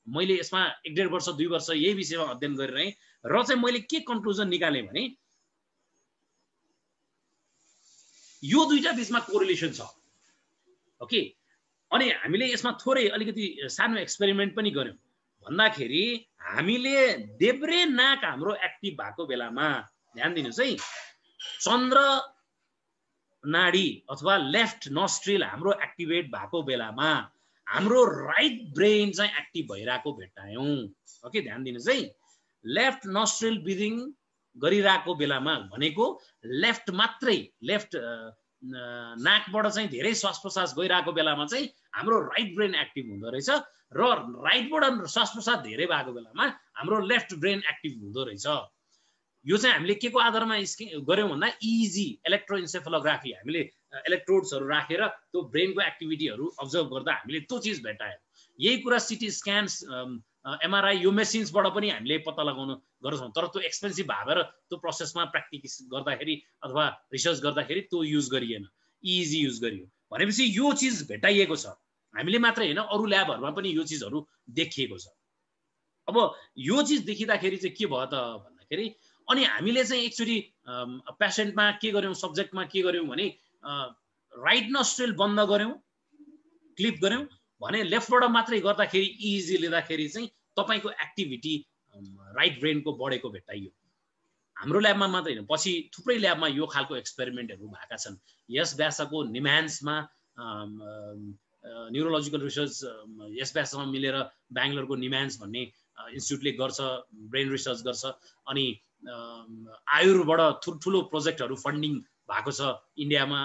मैले यसमा 1.5 वर्ष 2 वर्ष यही विषयमा अध्ययन गरिरहेँ र चाहिँ मैले के कन्क्लुजन निकालेँ भने यो दुईटा बीचमा कोरिलेसन छ। ओके, अनि हामीले यसमा थोरै अलिकति सानो एक्सपेरिमेन्ट पनि गर्यौं। भन्दाखेरि हामीले देब्रे नाक हाम्रो एक्टिभ भएको बेलामा ध्यान दिनुस् है, चन्द्र नाडी अथवा लेफ्ट नोस्ट्रिल हाम्रो एक्टिभेट भएको बेलामा हाम्रो राइट ब्रेन चाहिँ एक्टिभ भइरहेको भेट्टायौं। ओके, ध्यान दिनुस् है, लेफ्ट नोस्ट्रिल ब्रिदिङ गरिरहेको बेलामा भनेको लेफ्ट मात्रै, लेफ्ट नाकबाट चाहिँ धेरै श्वास प्रश्वास गइरहेको बेलामा चाहिँ हाम्रो राइट ब्रेन एक्टिभ हुँदो रहेछ र राइटबाट श्वास प्रश्वास धेरै भएको बेलामा हाम्रो लेफ्ट ब्रेन एक्टिभ हुँदो रहेछ। यो चाहिँ हामीले के को आधारमा गर्यौं भन्दा इजी इलेक्ट्रोएन्सेफलोग्राफी, हामीले इलेक्ट्रोड्सहरू राखेर त्यो ब्रेनको एक्टिभिटीहरू अब्जर्भ गर्दा हामीले त्यो चिज भेटायौं। यही कुरा सिटी स्क्यान्स, एमआरआई यो मेसिन्सबाट पनि हामीले पत्ता लगाउन गर्छौं, तर त्यो एक्सपेन्सिभ भएर त्यो प्रोसेसमा प्र्याक्टिस गर्दाखेरि अथवा रिसर्च गर्दाखेरि त्यो युज गरिएन, इजी युज गरियो। भनेपछि यो चिज भेटाइएको छ, हामीले मात्रै हैन अरु ल्याबहरुमा पनि यो चिजहरू देखिएको छ। अब यो चिज देखिदाखेरि चाहिँ के भयो त भन्दाखेरि अनि हामीले चाहिँ एकचोटी पेशेन्टमा के गर्यौं, सब्जेक्टमा के गर्यौं भने राइट नोस्ट्रिल बन्द गर्यौं, क्लिप गर्यौं भने लेफ्टबाट मात्रै गर्दाखेरि इजी लिँदाखेरि चाहिँ तपाईको एक्टिभिटी राइट ब्रेनको बढेको भेटाइयो। हाम्रो ल्याबमा मात्रै हैन, पछि थुप्रै ल्याबमा यो खालको एक्सपेरिमेन्टहरू भएका छन्। यस व्यासको निम्हान्समा न्यूरोलोजिकल रिसर्च यस व्यासमा मिलेर बेंगलोरको निम्हान्स भन्ने इन्स्टिट्युटले गर्छ, ब्रेन रिसर्च गर्छ। अनि आयुर्बाट ठुलो प्रोजेक्टहरू फन्डिङ भएको छ इन्डियामा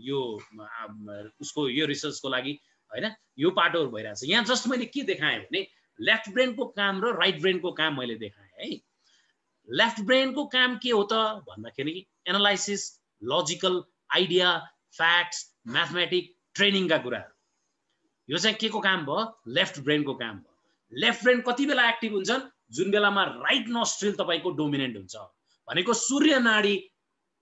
यो उसको यो रिसर्चको लागि हैन, यो पाटोहरु भइरहेछ। यहाँ जस्ट मैले के देखाएँ भने लेफ्ट ब्रेनको काम र राइट ब्रेनको काम मैले देखाएँ है। लेफ्ट ब्रेनको काम के हो त भन्दाखेरि एनालाइसिस, लजिकल, आइडिया, फ्याक्ट्स, म्याथमेटिक, ट्रेनिङका कुराहरू। यो चाहिँ के को काम भयो? लेफ्ट ब्रेनको काम भयो। लेफ्ट ब्रेन कति बेला एक्टिभ हुन्छन्? जुन बेलामा राइट नोस्ट्रिल तपाईको डोमिनेन्ट हुन्छ, भनेको सूर्य नाडी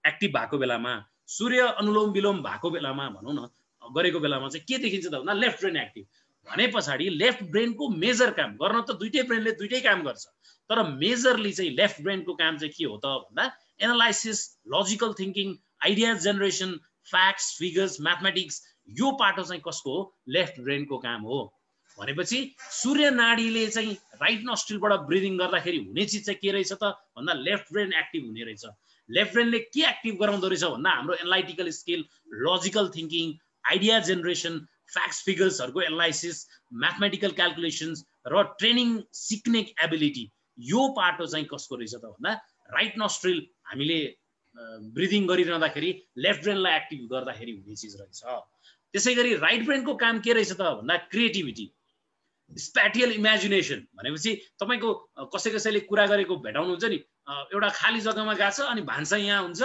एक्टिभ भएको बेलामा, सूर्य अनुलोम विलोम भएको बेलामा भनौं न गरेको बेलामा चाहिँ के देखिन्छ त भन्दा लेफ्ट ब्रेन एक्टिभ भने पछाडी लेफ्ट ब्रेनको मेजर काम गर्न त दुईटै ब्रेनले दुईटै काम गर्छ, तर मेजरली चाहिँ लेफ्ट ब्रेनको काम चाहिँ के हो त भन्दा analysis, logical thinking, idea generation, facts, figures, mathematics, यो पाटो चाहिँ कसको हो? लेफ्ट ब्रेनको काम हो। भनेपछि सूर्य नाडीले चाहिँ राइट नोस्ट्रिलबाट ब्रिदिङ गर्दाखेरि हुने चिज चाहिँ के रहेछ त भन्दा लेफ्ट ब्रेन एक्टिभ हुने रहेछ। लेफ्ट ब्रेनले के एक्टिभ गराउँदो रहेछ भन्दा हाम्रो analytical skill, logical thinking, idea generation, facts फिगर्सहरुको एनालाइसिस, म्याथमेटिकल क्याल्कुलेसन्स र ट्रेनिङ सिक्ने एबिलिटी, यो पाटो चाहिँ कसको रहेछ त भन्दा राइट नोस्ट्रिल हामीले ब्रिदिङ गरिरहँदाखेरि लेफ्ट ब्रेनलाई एक्टिभ गर्दाखेरि हुने चिज रहेछ। त्यसैगरी राइट ब्रेनको काम के रहेछ त भन्दा क्रिएटिभिटी, स्प्याटियल इमेजिनेसन। भनेपछि तपाईको कसैले कुरा गरेको भेटाउनुहुन्छ नि, एउटा खाली जग्गामा गएको छ अनि भान्सा यहाँ हुन्छ,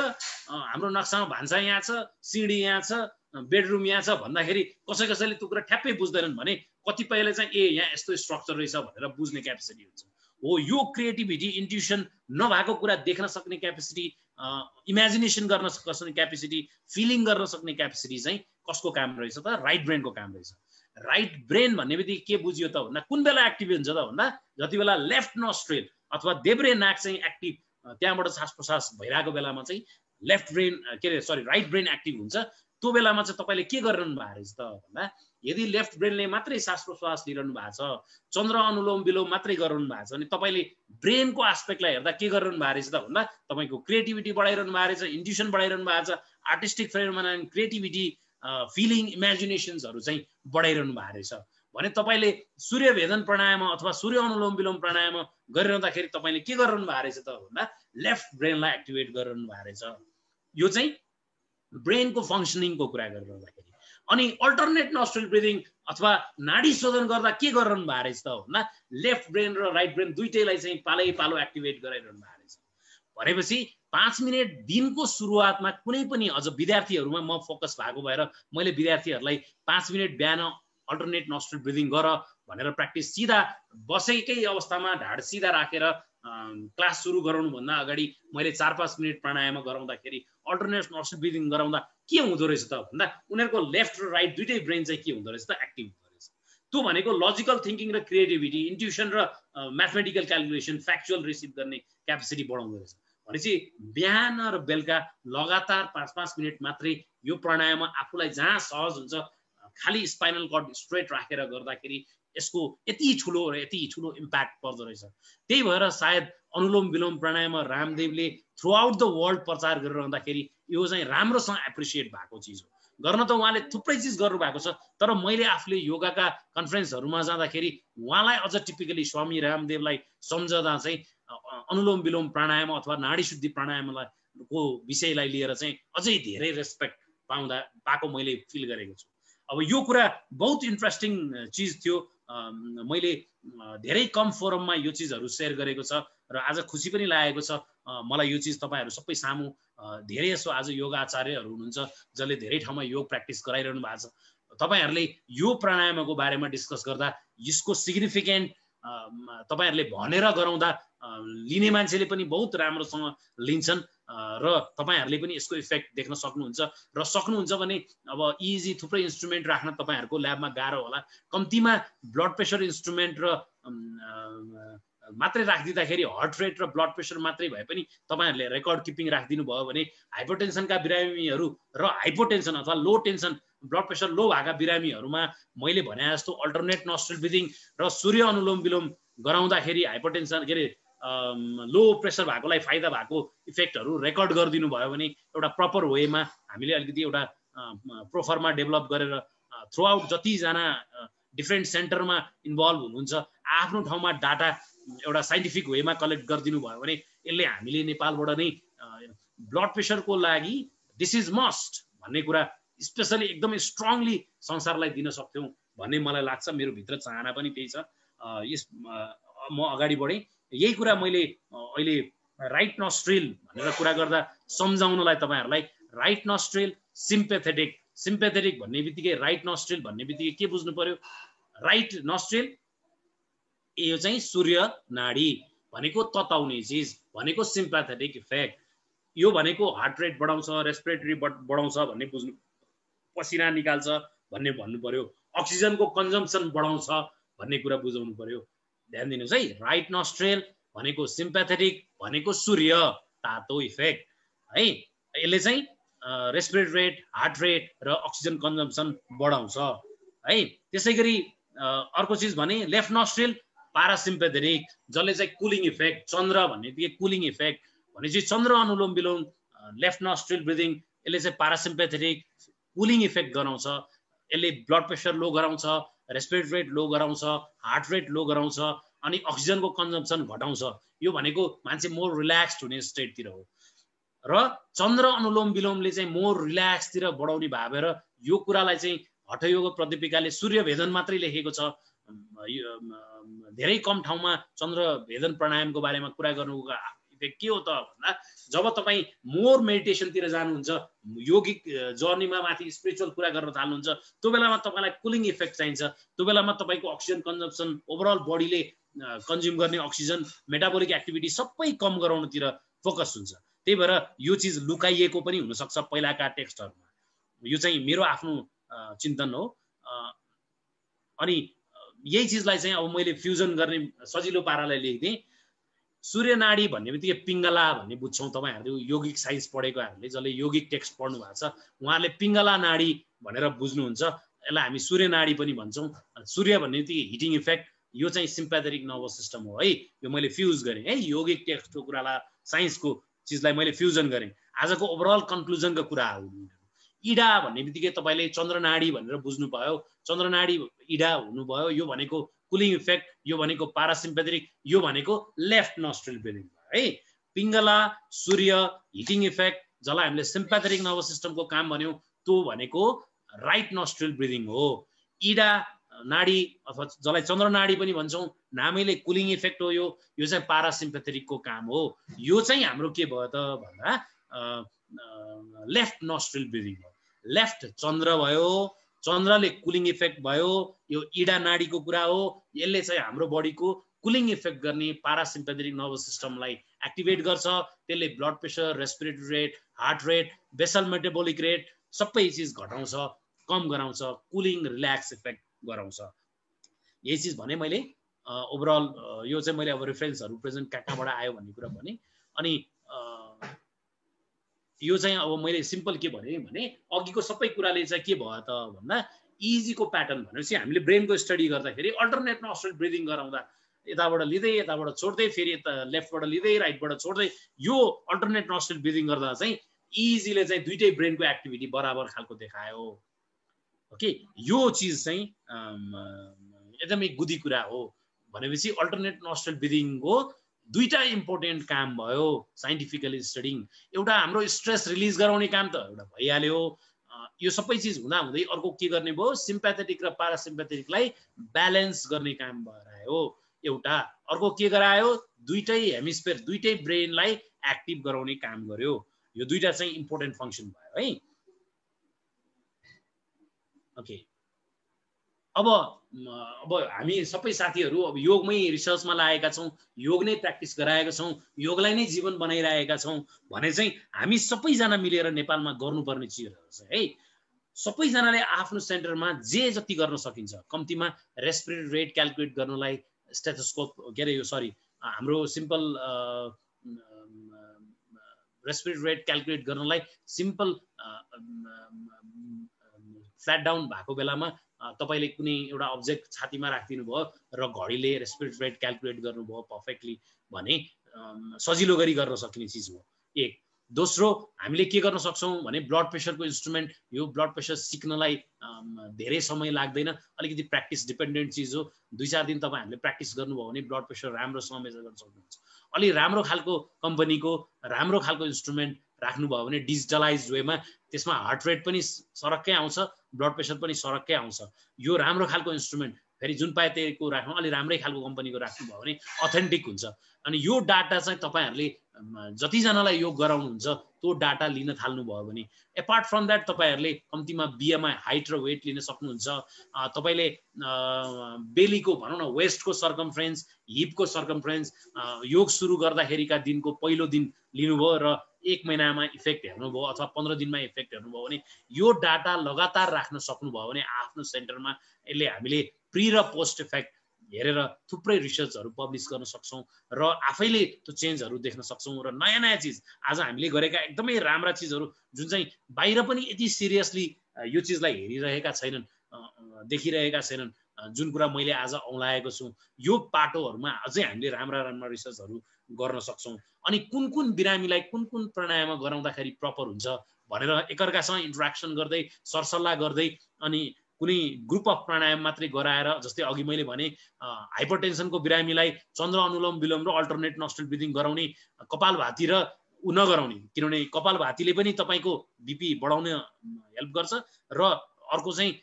हाम्रो नक्सामा भान्सा यहाँ छ, सिडी यहाँ छ, बेडरुम यहाँ छ भन्दाखेरि कसैले त्यो कुरा ठ्याप्पै बुझ्दैनन् भने कतिपयले चाहिँ ए यहाँ यस्तो स्ट्रक्चर रहेछ भनेर बुझ्ने क्यापेसिटी हुन्छ। हो, यो क्रिएटिभिटी, इन्ट्युसन, नभएको कुरा देख्न सक्ने क्यापेसिटी, इमेजिनेसन गर्न सक्ने क्यापेसिटी, फिलिङ गर्न सक्ने क्यापेसिटी चाहिँ कसको काम रहेछ त? राइट ब्रेनको काम रहेछ। राइट ब्रेन भन्ने बित्तिकै के बुझियो त भन्दा कुन बेला एक्टिभ हुन्छ त भन्दा जति बेला लेफ्ट नोस्ट्रिल अथवा देब्रे नाक चाहिँ एक्टिभ, त्यहाँबाट श्वास प्रश्वास भइरहेको बेलामा चाहिँ लेफ्ट ब्रेन के अरे सरी राइट ब्रेन एक्टिभ हुन्छ। त्यो बेलामा चाहिँ तपाईले के गरिरहनु भएको रहेछ त भन्दा यदि लेफ्ट ब्रेनले मात्रै श्वास प्रश्वास लिइरहनु भएको छ, चन्द्र अनुलोम विलोम मात्रै गरिरहनु भएको छ, अनि तपाईले ब्रेनको एस्पेक्टलाई हेर्दा के गरिरहनु भएको रहेछ त भन्दा तपाईको क्रिएटिभिटी बढाइरहनु भएको रहेछ, इन्ट्युसन बढाइरहनु भएको छ, आर्टिस्टिक फेनोमेना, क्रिएटिभिटी, फिलिङ, इमेजिनेसन्सहरु चाहिँ बढाइरहनु भएको रहेछ। भने तपाईले सूर्य भेदन प्राणायाम अथवा सूर्य अनुलोम विलोम प्राणायाम गरिरहँदाखेरि तपाईले के गरिरहनु भएको रहेछ त भन्दा लेफ्ट ब्रेनलाई एक्टिभेट गरिरहनु भएको रहेछ। यो चाहिँ ब्रेनको फंक्सनिङको कुरा गरिरहँदाखेरि। अनि अल्टरनेट नोस्ट्रिल ब्रिदिङ अथवा नाडी शोधन गर्दा के गरिरहनु भएको रहेछ त भन्दा लेफ्ट ब्रेन र राइट ब्रेन दुईटैलाई चाहिँ पालै पालो एक्टिभेट गराइरहनु भएको रहेछ। भनेपछि 5 मिनेट दिनको सुरुवातमा कुनै पनि, अझ विद्यार्थीहरुमा म फोकस भएको भएर मैले विद्यार्थीहरुलाई 5 मिनेट बिहान अल्टरनेट नोस्ट्रिल ब्रिदिङ गर भनेर प्र्याक्टिस, सिधा बसेकै अवस्थामा ढाड सिधा राखेर क्लास सुरु गराउनु भन्दा अगाडि मैले 4-5 मिनेट प्राणायाम गराउँदाखेरि अल्टरनेट नोस्ट्रिल ब्रिदिङ गराउँदा के हुँदो रहेछ त भन्दा उनीहरुको लेफ्ट र राइट दुईटै ब्रेन चाहिँ के हुँदो रहेछ त? एक्टिभ हुँदो रहेछ। त्यो भनेको लजिकल थिङ्किङ र क्रिएटिभिटी, इन्ट्युसन र म्याथमेटिकल क्यालकुलेसन, फ्याक्चुअल रिसिभ गर्ने क्यापेसिटी बढाउँदो रहेछ। भनेपछि बिहान र बेलुका लगातार 5-5 मिनट मात्रै यो प्राणायाममा आफूलाई जहाँ सहज हुन्छ खाली स्पाइनल कर्ड स्ट्रेट राखेर गर्दाखेरि यसको यति ठुलो इम्प्याक्ट पर्दो रहेछ। त्यही भएर सायद अनुलोम विलोम प्राणायाम रामदेवले थ्रु आउट द वर्ल्ड प्रचार गरिरहँदाखेरि यो चाहिँ राम्रोसँग एप्रिसिएट भएको चिज हो। गर्न त उहाँले थुप्रै चिज गर्नुभएको छ, तर मैले आफूले योगाका कन्फरेन्सहरूमा जाँदाखेरि उहाँलाई अझ टिपिकली स्वामी रामदेवलाई सम्झँदा चाहिँ अनुलोम विलोम प्राणायाम अथवा नाडी शुद्धि प्राणायामलाई को विषयलाई लिएर चाहिँ अझै धेरै रेस्पेक्ट पाएको मैले फिल गरेको छु। अब यो कुरा बहुत इन्ट्रेस्टिङ चिज थियो। मैले धेरै कम फोरममा यो चिजहरू सेयर गरेको छ र आज खुसी पनि लागेको छ मलाई यो चिज तपाईहरु सबै सामु धेरै यसो आज योग आचार्यहरू हुनुहुन्छ जसले धेरै ठाउँमा योग प्र्याक्टिस गराइरहनु भएको छ। तपाईहरुले यो प्राणायामको बारेमा डिस्कस गर्दा यसको सिग्निफिकेन्ट तपाईहरुले भनेर गराउँदा लिने मान्छेले पनि बहुत राम्रोसँग लिन्छन् र तपाईहरुले पनि यसको इफेक्ट देख्न सक्नुहुन्छ र सक्नुहुन्छ भने अब इजी थुप्रै इन्स्ट्रुमेन्ट राख्न तपाईहरुको ल्याबमा गाह्रो होला। कम्तीमा ब्लड प्रेसर इन्स्ट्रुमेन्ट र मात्रै राखिदिँदाखेरि हार्ट रेट र ब्लड प्रेसर मात्रै भए पनि तपाईहरुले रेकर्ड किपिङ राखिदिनु भयो भने हाइपरटेन्सनका बिरामीहरू र हाइपोटेन्सन अथवा लो टेन्सन ब्लड प्रेसर लो भएका बिरामीहरूमा मैले भने जस्तो अल्टरनेट नोस्ट्रल ब्रिदिङ र सूर्य अनुलोम विलोम गराउँदाखेरि हाइपरटेन्सन के अरे लो प्रेसर भएकोलाई फाइदा भएको इफेक्टहरू रेकर्ड गरिदिनु भयो भने एउटा प्रपर वेमा हामीले अलिकति एउटा प्रोफर्मा डेभलप गरेर थ्रु आउट जतिजना डिफ्रेन्ट सेन्टरमा इन्भल्भ हुनुहुन्छ आफ्नो ठाउँमा डाटा एउटा साइन्टिफिक वेमा कलेक्ट गरिदिनु भयो भने यसले हामीले नेपालबाट नै ब्लड प्रेसरको लागि दिस इज मस्ट भन्ने कुरा स्पेसली एकदमै स्ट्रङली संसारलाई दिन सक्थ्यौँ भन्ने मलाई लाग्छ। मेरो भित्र चाहना पनि त्यही छ। यस म अगाडि बढेँ यही कुरा मैले अहिले राइट नोस्ट्रिल भनेर कुरा गर्दा सम्झाउनलाई तपाईहरुलाई राइट नोस्ट्रिल सिम्पेथेटिक भन्ने बित्तिकै राइट नोस्ट्रिल भन्ने बित्तिकै के बुझ्नु पर्यो? राइट नोस्ट्रिल यो चाहिँ सूर्य नाडी भनेको तताउने चिज भनेको सिम्पेथेटिक इफेक्ट, यो भनेको हार्ट रेट बढाउँछ, रेस्पिरेटरी बढाउँछ भन्ने बुझ्नु, पसिना निकाल्छ भन्ने भन्नु पर्यो, अक्सिजनको कन्जम्पसन बढाउँछ भन्ने कुरा बुझाउनु पर्यो। ध्यान दिनुस् है, राइट नोस्ट्रिल भनेको सिम्पेथेटिक भनेको सूर्य तातो इफेक्ट है, यसले चाहिँ रेस्पिरेटरी रेट, हार्ट रेट र अक्सिजन कन्जम्पसन बढाउँछ है। त्यसैगरी अर्को चिज भने लेफ्ट नोस्ट्रिल पारासिम्पेथेटिक जसले चाहिँ कुलिङ इफेक्ट, चन्द्र भन्ने बित्तिकै कुलिङ इफेक्ट भनेपछि चन्द्र अनुलोम विलोम लेफ्ट नोस्ट्रिल ब्रिदिङ यसले चाहिँ पारासिम्पेथेटिक कुलिङ इफेक्ट गराउँछ। यसले ब्लड प्रेसर लो गराउँछ, रेस्पिरेटरी रेट लो गराउँछ, हार्ट रेट लो गराउँछ अनि अक्सिजनको कन्जम्पसन घटाउँछ। यो भनेको मान्छे मोर रिल्याक्स्ड हुने स्टेटतिर हो र चन्द्र अनुलोम विलोमले चाहिँ मोर रिल्याक्सतिर बढाउने भावेर यो कुरालाई चाहिँ हठयोग प्रतिपिकाले सूर्य भेदन मात्रै लेखेको छ। धेरै कम ठाउँमा चन्द्र भेदन प्राणायामको बारेमा कुरा गर्नुको इफेक्ट के हो त भन्दा जब तपाई मोर मेडिटेसनतिर जानुहुन्छ, योगिक जर्नीमा माथि स्पिरिचुअल कुरा गर्न थाल्नुहुन्छ, त्यो बेलामा तपाईलाई कुलिङ इफेक्ट चाहिन्छ। त्यो बेलामा तपाईको अक्सिजन कन्जम्पसन ओभरअल बडीले कन्ज्युम गर्ने अक्सिजन मेटाबोलिक एक्टिभिटी सबै कम गराउनतिर फोकस हुन्छ। त्यही भएर यो चिज लुकाइएको पनि हुन सक्छ पहिलाका टेक्स्टहरुमा। यो चाहिँ मेरो आफ्नो चिन्तन हो। अनि यही चिजलाई चाहिँ अब मैले फ्युजन गर्ने सजिलो पारालाई लेख्दिएँ। सूर्य नाडी भन्ने बित्तिकै पिङ्गला भन्ने बुझ्छौँ तपाईहरु योगिक साइन्स पढेकोहरुले, जसले योगिक टेक्स्ट पढ्नु भएको छ उहाँले पिङ्गला नाडी भनेर बुझ्नुहुन्छ। यसलाई हामी सूर्य नाडी पनि भन्छौँ। सूर्य भन्ने बित्तिकै हिटिङ इफेक्ट, यो चाहिँ सिम्पेथेटिक नर्भस सिस्टम हो है। यो मैले फ्युज गरेँ है, योगिक टेक्स्टको कुरालाई साइन्सको चिजलाई मैले फ्युजन गरेँ। आजको ओभरअल कन्क्लुजनको कुरा हो। इडा भन्ने बित्तिकै तपाईले चन्द्रनाडी भनेर बुझ्नु भयो, चन्द्रनाडी इडा हुनुभयो, यो भनेको कुलिङ इफेक्ट, यो भनेको पारासिम्पेथेटिक, यो भनेको लेफ्ट नोस्ट्रिल ब्रिदिङ है। पिङ्गला सूर्य हिटिङ इफेक्ट जसलाई हामीले सिम्पेथेटिक नर्भस सिस्टमको काम भन्यौं, त्यो भनेको राइट नोस्ट्रिल ब्रिदिङ हो। इडा नाडी अथवा जसलाई चन्द्रनाडी पनि भन्छौँ, नामैले कुलिङ इफेक्ट हो, यो चाहिँ पारासिम्पेथेटिकको काम हो। यो चाहिँ हाम्रो के भयो त भन्दा लेफ्ट नोस्ट्रिल ब्रिदिङ हो। लेफ्ट चन्द्र भयो, चन्द्रले कुलिङ इफेक्ट भयो, यो इडा नाडीको कुरा हो। यसले चाहिँ हाम्रो बडीको कुलिङ इफेक्ट गर्ने पारासिम्पेथेटिक नर्भस सिस्टमलाई एक्टिभेट गर्छ। त्यसले blood pressure, respiratory rate, heart rate, basal metabolic rate सबै चिज घटाउँछ, कम गराउँछ, कुलिङ रिल्याक्स इफेक्ट गराउँछ। यही चिज भने मैले ओभरअल यो चाहिँ मैले अब रेफरेन्सहरू प्रेजेन्ट कहाँबाट आयो भन्ने कुरा भने अनि यो चाहिँ अब मैले सिम्पल के भने अघिको सबै कुराले चाहिँ के भयो त भन्दा इजीको प्याटर्न भनेपछि हामीले ब्रेनको स्टडी गर्दाखेरि अल्टरनेट नोस्ट्रल ब्रिदिङ गराउँदा यताबाट लिँदै यताबाट छोड्दै फेरि यता लेफ्टबाट लिँदै राइटबाट छोड्दै यो अल्टरनेट नोस्ट्रल ब्रिदिङ गर्दा चाहिँ इजीले चाहिँ दुईटै ब्रेनको एक्टिभिटी बराबर खालको देखायो ओके यो चिज चाहिँ एकदमै गुदी कुरा हो भनेपछि अल्टरनेट नोस्ट्रल ब्रिदिङको दुईटा इम्पोर्टेन्ट काम भयो साइन्टिफिकली स्टडिङ एउटा हाम्रो स्ट्रेस रिलिज गराउने काम त एउटा भइहाल्यो यो सबै चिज हुँदा हुँदै अर्को के गर्ने भयो सिम्प्याथेटिक र प्यारासिम्प्याथेटिकलाई ब्यालेन्स गर्ने काम भएर आयो एउटा अर्को के गरायो दुईटै हेमिस्फियर दुईटै ब्रेनलाई एक्टिभ गराउने काम गर्यो यो दुईटा चाहिँ इम्पोर्टेन्ट फंक्सन भयो है ओके अब हामी सबै साथीहरू अब योगमै रिसर्चमा लागेका छौं योग नै प्र्याक्टिस गराएका छौं योगलाई नै जीवन बनाइरहेका छौं भने चाहिँ हामी सबैजना मिलेर नेपालमा गर्नुपर्ने चिजहरू छ है सबैजनाले आफ्नो सेन्टरमा जे जति गर्न सकिन्छ कम्तीमा रेस्पिरेटरी रेट क्याल्कुलेट गर्नलाई स्टेथोस्कोप के अरे यो सरी हाम्रो सिम्पल रेस्पिरेटरी रेट क्याल्कुलेट गर्नलाई सिम्पल फ्ल्याट डाउन भएको बेलामा तपाईले कुनै एउटा अब्जेक्ट छातीमा राखिदिनु भयो र घडीले रेस्पिरेटरी रेट क्याल्कुलेट गर्नुभयो पर्फेक्टली भने सजिलो गरी गर्न सकिने चिज हो एक दोस्रो हामीले के गर्न सक्छौं भने ब्लड प्रेसरको इन्स्ट्रुमेन्ट यो ब्लड प्रेसर सिक्नलाई धेरै समय लाग्दैन अलिकति प्र्याक्टिस डिपेन्डेन्ट चिज हो 2-4 दिन तपाईहरुले प्र्याक्टिस गर्नुभयो भने ब्लड प्रेसर राम्रोसँग मेजर गर्न सक्नुहुन्छ अलि राम्रो खालको कम्पनीको राम्रो खालको इन्स्ट्रुमेन्ट राख्नुभयो भने डिजिटलाइज्ड वेमा त्यसमा हार्ट रेट पनि सरक्कै आउँछ ब्लड प्रेसर पनि सरक्कै आउँछ यो राम्रो खालको इन्स्ट्रुमेन्ट फेरि जुन पाए त्यहीको राख्नु अलि राम्रै खालको कम्पनीको राख्नुभयो भने अथेन्टिक हुन्छ अनि यो डाटा चाहिँ तपाईहरुले जति जनालाई योग गराउनुहुन्छ त्यो डाटा लिन थाल्नु भयो भने अपार्ट फ्रम दैट तपाईहरुले कम्तीमा बीएमआई हाइट र वेट लिन सक्नुहुन्छ तपाईले बेलीको भनौं न वेस्टको सर्कमफ्रेन्स हिपको सर्कमफ्रेन्स योग सुरु गर्दाखेरिका दिनको पहिलो दिन लिनुभयो र 1 महिनामा इफेक्ट हेर्नुभयो अथवा 15 दिनमा इफेक्ट हेर्नुभयो भने यो डाटा लगातार राख्न सक्नुभयो भने आफ्नो सेन्टरमा यसले हामीले प्री र पोस्ट इफेक्ट हेरेर थुप्रै रिसर्चहरु पब्लिश गर्न सक्छौं र आफैले त्यो चेन्जहरु देख्न सक्छौं र नयाँ नयाँ चीज आज हामीले गरेका एकदमै राम्रा चीजहरु जुन चाहिँ बाहिर पनि यति सिरियसली यो चीजलाई हेरिरहेका छैनन् देखिरहेका छैनन् जुन कुरा मैले आज औलाएको छु यो पाटोहरुमा अझै हामीले राम्रा राम्रा रिसर्चहरु गर्न सक्छौं अनि कुन कुन बिरामीलाई कुन कुन प्राणायाम गराउँदाखेरि प्रपर हुन्छ भनेर एकअर्कासँग इन्टरेक्सन गर्दै सरसल्लाह गर्दै अनि कुनै ग्रुप अफ प्राणायाम मात्रै गराएर जस्तै अघि मैले भने हाइपरटेन्सनको बिरामीलाई चन्द्र अनुलोम विलोम र अल्टरनेट नोस्ट्रल ब्रिदिङ गराउने कपालभाती र नगराउने किनभने कपालभातीले पनि तपाईको बीपी बढाउन हेल्प गर्छ र अर्को चाहिँ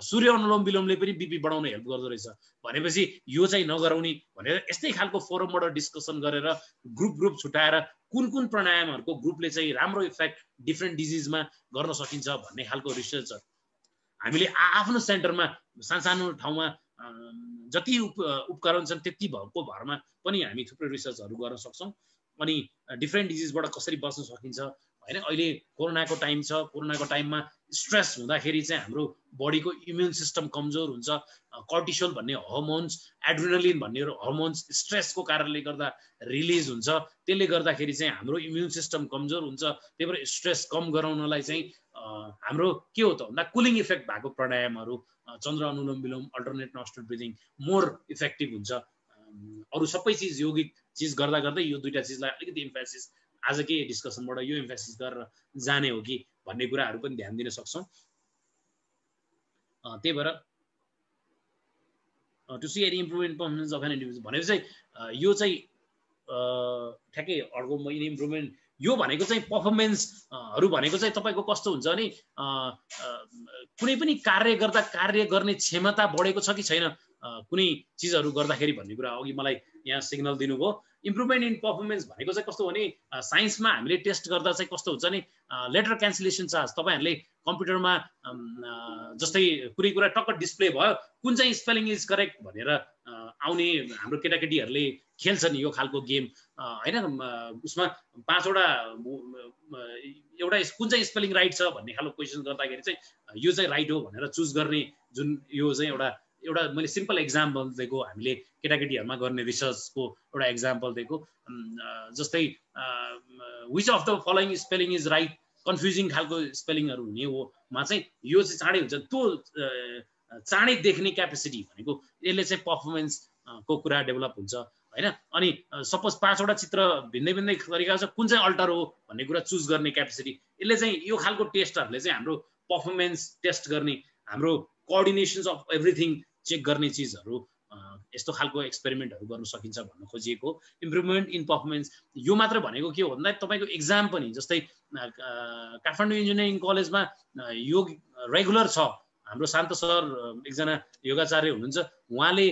सूर्य अनुलोम विलोमले पनि बीपी बढाउन हेल्प गर्दो रहेछ भनेपछि यो चाहिँ नगराउने भनेर यस्तै खालको फोरमबाट डिस्कसन गरेर ग्रुप छुटाएर कुन कुन प्राणायामहरुको ग्रुपले चाहिँ राम्रो इफेक्ट डिफरेन्ट डिजिजमा गर्न सकिन्छ भन्ने खालको रिसर्च हामीले आफ्नो सेन्टरमा सानो ठाउँमा जति उपकरण छन् त्यति भएको भरमा पनि हामी थुप्रै रिसर्चहरु गर्न सक्छौं अनि डिफरेन्ट डिजिजबाट कसरी बच्न सकिन्छ हैन अहिले कोरोनाको टाइम छ कोरोनाको टाइममा स्ट्रेस हुँदाखेरि चाहिँ हाम्रो बडीको इम्युन सिस्टम कमजोर हुन्छ कर्टिसोल भन्ने हर्मोन्स एड्रिनलिन भन्ने हर्मोन्स स्ट्रेसको कारणले गर्दा रिलिज हुन्छ त्यसले गर्दाखेरि चाहिँ हाम्रो इम्युन सिस्टम कमजोर हुन्छ त्यही भएर स्ट्रेस कम गराउनलाई चाहिँ हाम्रो के हो त भन्दा कुलिङ इफेक्ट भएको प्राणायामहरु Chandra Anulom Vilom alternate nostril breathing more effective हुन्छ अरु सबै चीज यौगिक चीज गर्दा गर्दै यो दुईटा चीजलाई अलिकति इम्फेसिस आजकै डिस्कसनबाट यो इम्फेसिस गरेर जाने हो कि भन्ने कुराहरु पनि ध्यान दिन सक्छौं त्यही भएर to see any improvement performance of an individual भनेको चाहिँ यो चाहिँ ठ्याक्कै अर्को मैले इम्प्रुभमेन्ट यो भनेको चाहिँ पर्फर्मेन्सहरु भनेको चाहिँ तपाईको कस्तो हुन्छ नि कुनै पनि कार्य गर्दा कार्य गर्ने क्षमता बढेको छ कि छैन कुनै चीजहरु गर्दाखेरि भन्ने कुरा अघि मलाई यहाँ सिग्नल दिनुभयो इम्प्रुभमेन्ट इन पर्फर्मेन्स भनेको चाहिँ कस्तो भने साइन्समा हामीले टेस्ट गर्दा चाहिँ कस्तो हुन्छ नि लेटर क्यान्सलेसन चार्ज तपाईहरुले कम्प्युटरमा जस्तै कुनै कुरा टक्क डिस्प्ले भयो कुन चाहिँ स्पेलिङ इज करेक्ट भनेर आउने हाम्रो केटाकेटीहरुले खेल्छन् यो खालको गेम हैन उसमा 5 वटा एउटा कुन चाहिँ स्पेलिङ राइट छ भन्ने खालको क्वेशन गर्दाखेरि चाहिँ यो चाहिँ राइट हो भनेर चुज गर्ने जुन यो चाहिँ एउटा एउटा मैले सिम्पल एक्जाम्पल दिएको, हामीले केटाकेटीहरूमा गर्ने रिसर्चको एउटा एक्जाम्पल दिएको। जस्तै which of the following spelling is right, confusing खालको स्पेलिङहरू हुने हो मा चाहिँ यो चाहिँ चाँडै हुन्छ। त्यो चाँडै देख्ने क्यापेसिटी भनेको यसले चाहिँ पर्फर्मेन्स को कुरा डेभलप हुन्छ हैन। अनि सपोज 5 वटा चित्र भिन्दै भिन्दै तरिका छ, कुन चाहिँ अल्टर हो भन्ने कुरा चुज गर्ने क्यापेसिटी यसले चाहिँ यो खालको टेस्टहरूले चाहिँ हाम्रो पर्फर्मेन्स टेस्ट गर्ने, हाम्रो कोअर्डिनेसन्स अफ एभ्रिथिङ चेक गर्ने चिजहरू यस्तो खालको एक्सपेरिमेन्टहरू गर्न सकिन्छ भन्न खोजिएको। इम्प्रुभमेन्ट इन पर्फर्मेन्स यो मात्र भनेको के हो भन्दा तपाईँको एक्जाम पनि, जस्तै काठमाडौँ इन्जिनियरिङ कलेजमा योग रेगुलर छ। हाम्रो शान्त सर एकजना योगाचार्य हुनुहुन्छ, उहाँले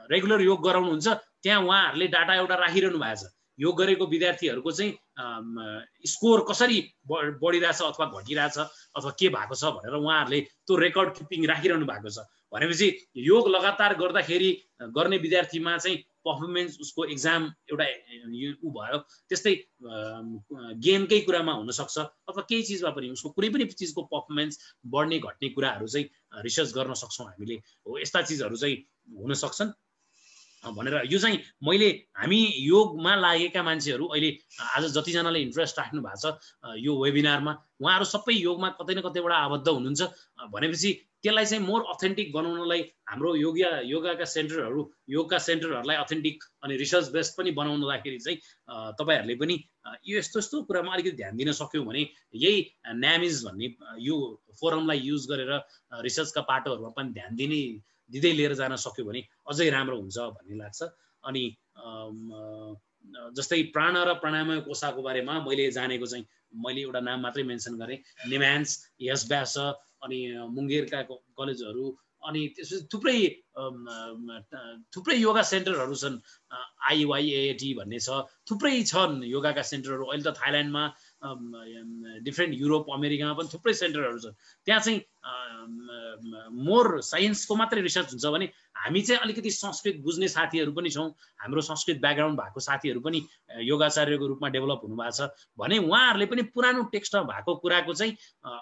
रेगुलर योग गराउनुहुन्छ। त्यहाँ उहाँहरूले डाटा एउटा राखिरहनु भएको छ, योग गरेको विद्यार्थीहरूको चाहिँ स्कोर कसरी बढिरहेछ अथवा घटिरहेछ अथवा के भएको छ भनेर उहाँहरूले त्यो रेकर्ड किपिङ राखिरहनु भएको छ। भनेपछि योग लगातार गर्दाखेरि गर्ने विद्यार्थीमा चाहिँ पर्फर्मेन्स, उसको एक्जाम एउटा उ भयो। त्यस्तै गेमकै कुरामा हुनसक्छ अथवा केही चिजमा पनि उसको कुनै पनि चिजको पर्फर्मेन्स बढ्ने घट्ने कुराहरू चाहिँ रिसर्च गर्न सक्छौँ हामीले। हो यस्ता चिजहरू चाहिँ हुन सक्छन् भनेर यो चाहिँ मैले हामी योगमा लागेका मान्छेहरू अहिले आज जतिजनाले इन्ट्रेस्ट राख्नु भएको छ यो वेबिनारमा, उहाँहरू सबै योगमा कतै न कतैबाट आबद्ध हुनुहुन्छ भनेपछि त्यसलाई चाहिँ मोर अथेन्टिक बनाउनलाई हाम्रो योगका सेन्टरहरू, योगका सेन्टरहरूलाई अथेन्टिक अनि रिसर्च बेस्ड पनि बनाउनदाखेरि चाहिँ तपाईँहरूले पनि यो यस्तो कुरामा अलिकति ध्यान दिन सक्यौँ भने यही न्यामिज भन्ने यो फोरमलाई युज गरेर रिसर्चका पाटोहरूमा पनि ध्यान दिँदै लिएर जान सक्यो भने अझै राम्रो हुन्छ भन्ने लाग्छ। अनि जस्तै प्राण र प्राणायाम कोशाको बारेमा मैले जानेको चाहिँ मैले एउटा नाम मात्रै मेन्सन गरेँ, निम्यान्स, यसब्यास अनि मुंगेरका कलेजहरू अनि त्यसपछि थुप्रै योगा सेन्टरहरू छन्। IYAAT भन्ने छ, थुप्रै छन् योगाका सेन्टरहरू। अहिले त थाइल्यान्डमा डिफ्रेन्ट युरोप अमेरिकामा पनि थुप्रै सेन्टरहरू छन्। त्यहाँ चाहिँ मोर साइन्सको मात्रै रिसर्च हुन्छ भने हामी चाहिँ अलिकति संस्कृत बुझ्ने साथीहरू पनि छौँ, हाम्रो संस्कृत ब्याकग्राउन्ड भएको साथीहरू पनि योगाचार्यको रूपमा डेभलप हुनुभएको छ भने उहाँहरूले पनि पुरानो टेक्स्टमा भएको कुराको चाहिँ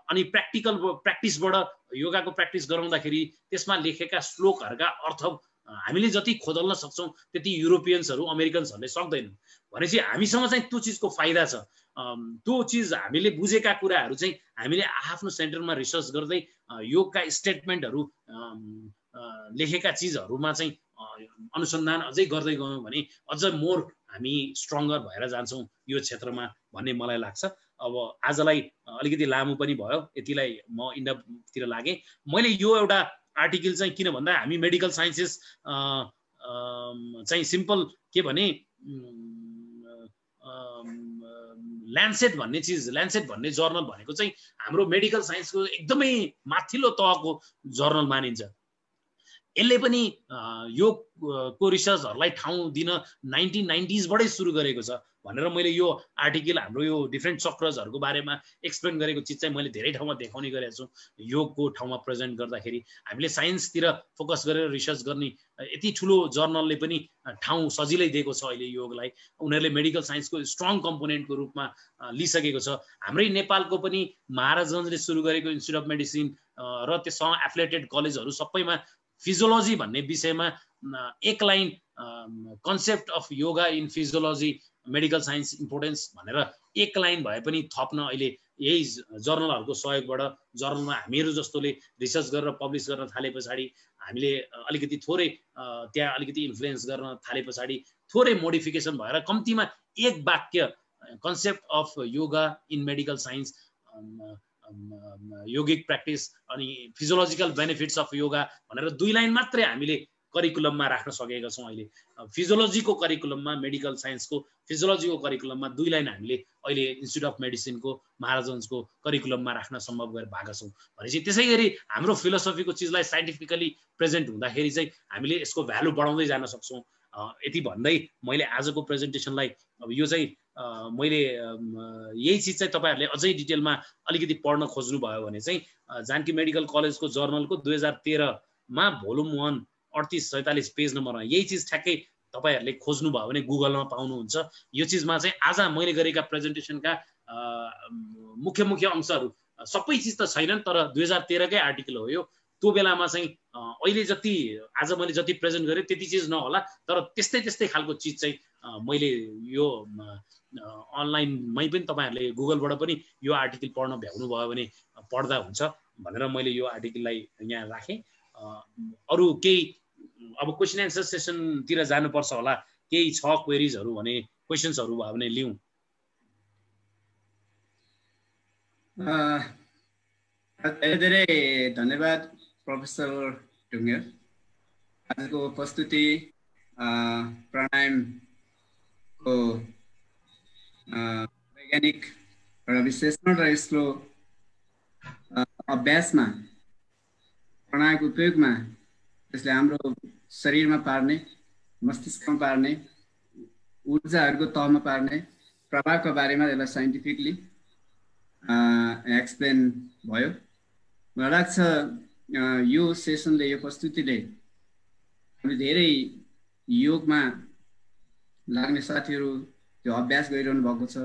अनि प्र्याक्टिसबाट योगाको प्र्याक्टिस गराउँदाखेरि त्यसमा लेखेका श्लोकहरूका अर्थ हामीले जति खोदल्न सक्छौँ त्यति युरोपियन्सहरू अमेरिकन्सहरूले सक्दैनन्। भनेपछि हामीसँग चाहिँ त्यो चिजको फाइदा छ। त्यो चिज हामीले बुझेका कुराहरू चाहिँ हामीले आफ्नो सेन्टरमा रिसर्च गर्दै योगका स्टेटमेन्टहरू लेखेका चिजहरूमा चाहिँ अनुसन्धान अझै गर्दै गयौँ भने अझ मोर हामी स्ट्रङ्गर भएर जान्छौँ यो क्षेत्रमा भन्ने मलाई लाग्छ। अब आजलाई अलिकति लामो पनि भयो, यतिलाई म इन्डतिर लागेँ। मैले यो एउटा आर्टिकल चाहिँ किन भन्दा हामी मेडिकल साइन्सेस चाहिँ सिम्पल के भने ल्यान्सेट भन्ने चिज, ल्यान्सेट भन्ने जर्नल भनेको चाहिँ हाम्रो मेडिकल साइन्सको एकदमै माथिल्लो तहको जर्नल मानिन्छ। यसले पनि योगको रिसर्चहरूलाई ठाउँ दिन 1990s बाटै सुरु गरेको छ भनेर मैले यो आर्टिकल हाम्रो यो डिफ्रेन्ट चक्रजहरूको बारेमा एक्सप्लेन गरेको चिज चाहिँ मैले धेरै ठाउँमा देखाउने गरेको छु। योगको ठाउँमा प्रेजेन्ट गर्दाखेरि हामीले साइन्सतिर फोकस गरेर रिसर्च गर्ने यति ठुलो जर्नलले पनि ठाउँ सजिलै दिएको छ अहिले योगलाई। उनीहरूले मेडिकल साइन्सको स्ट्रङ कम्पोनेन्टको रूपमा लिइसकेको छ। हाम्रै नेपालको पनि महाराजगञ्जले सुरु गरेको इन्स्टिच्युट अफ मेडिसिन र त्यससँग एफिलिएटेड कलेजहरू सबैमा फिजियोलोजी भन्ने विषयमा एक line concept of yoga in physiology medical science importance भनेर एक लाइन भए पनि थप्न अहिले यही जर्नलहरूको सहयोगबाट, जर्नलमा हामीहरू जस्तोले रिसर्च गरेर पब्लिस गर्न थाले पछाडि हामीले अलिकति थोरै त्यहाँ अलिकति इन्फ्लुएन्स गर्न थाले पछाडि थोरै मोडिफिकेसन भएर कम्तीमा एक वाक्य concept of yoga in medical science, yogic practice अनि फिजियोलोजिकल बेनिफिट्स अफ योगा भनेर 2 लाइन मात्रै हामीले करिकुलममा राख्न सकेका छौँ। अहिले फिजियोलोजीको करिकुलममा, मेडिकल साइन्सको फिजियोलोजीको करिकुलममा 2 लाइन हामीले अहिले इन्स्टिच्युट अफ मेडिसिनको महाराजगञ्जको करिकुलममा राख्न सम्भव भएका छौँ। भनेपछि त्यसै गरी हाम्रो फिलोसफीको चिजलाई साइन्टिफिकली प्रेजेन्ट हुँदाखेरि चाहिँ हामीले यसको भ्यालु बढाउँदै जान सक्छौँ। यति भन्दै मैले आजको प्रेजेन्टेसनलाई अब यो चाहिँ मैले यही चिज चाहिँ तपाईँहरूले अझै डिटेलमा अलिकति पढ्न खोज्नुभयो भने चाहिँ जानकी मेडिकल कलेजको जर्नलको 2013मा भोल्युम 1 38-47 पेज नम्बरमा यही चिज ठ्याक्कै तपाईँहरूले खोज्नुभयो भने गुगलमा पाउनुहुन्छ। यो चिजमा चाहिँ आज मैले गरेका प्रेजेन्टेसनका मुख्य अंशहरू सबै चिज त छैनन्, तर 2013कै आर्टिकल हो यो। त्यो बेलामा चाहिँ अहिले जति आज मैले जति प्रेजेन्ट गरेँ त्यति चिज नहोला, तर त्यस्तै खालको चिज चाहिँ मैले यो अनलाइनमै पनि तपाईँहरूले गुगलबाट पनि यो आर्टिकल पढ्न भ्याउनु भयो भने पढ्दा हुन्छ भनेर मैले यो आर्टिकललाई यहाँ राखेँ। अरू केही अब क्वेसन एन्सर सेसनतिर जानुपर्छ होला, केही छ क्वेरिजहरू भने क्वेसन्सहरू भयो भने लिउँ। धेरै धन्यवाद प्रोफेसर ढुङ्गे। आजको प्रस्तुति प्राणायामको वैज्ञानिक र विश्लेषण र यसको अभ्यासमा प्राणायामको उपयोगमा त्यसले हाम्रो शरीरमा पार्ने, मस्तिष्कमा पार्ने, ऊर्जाहरूको तहमा पार्ने प्रभावको बारेमा यसलाई साइन्टिफिकली एक्सप्लेन भयो। मलाई लाग्छ यो सेसनले, यो प्रस्तुतिले धेरै योगमा लाग्ने साथीहरू जो अभ्यास गरिरहनु भएको छ,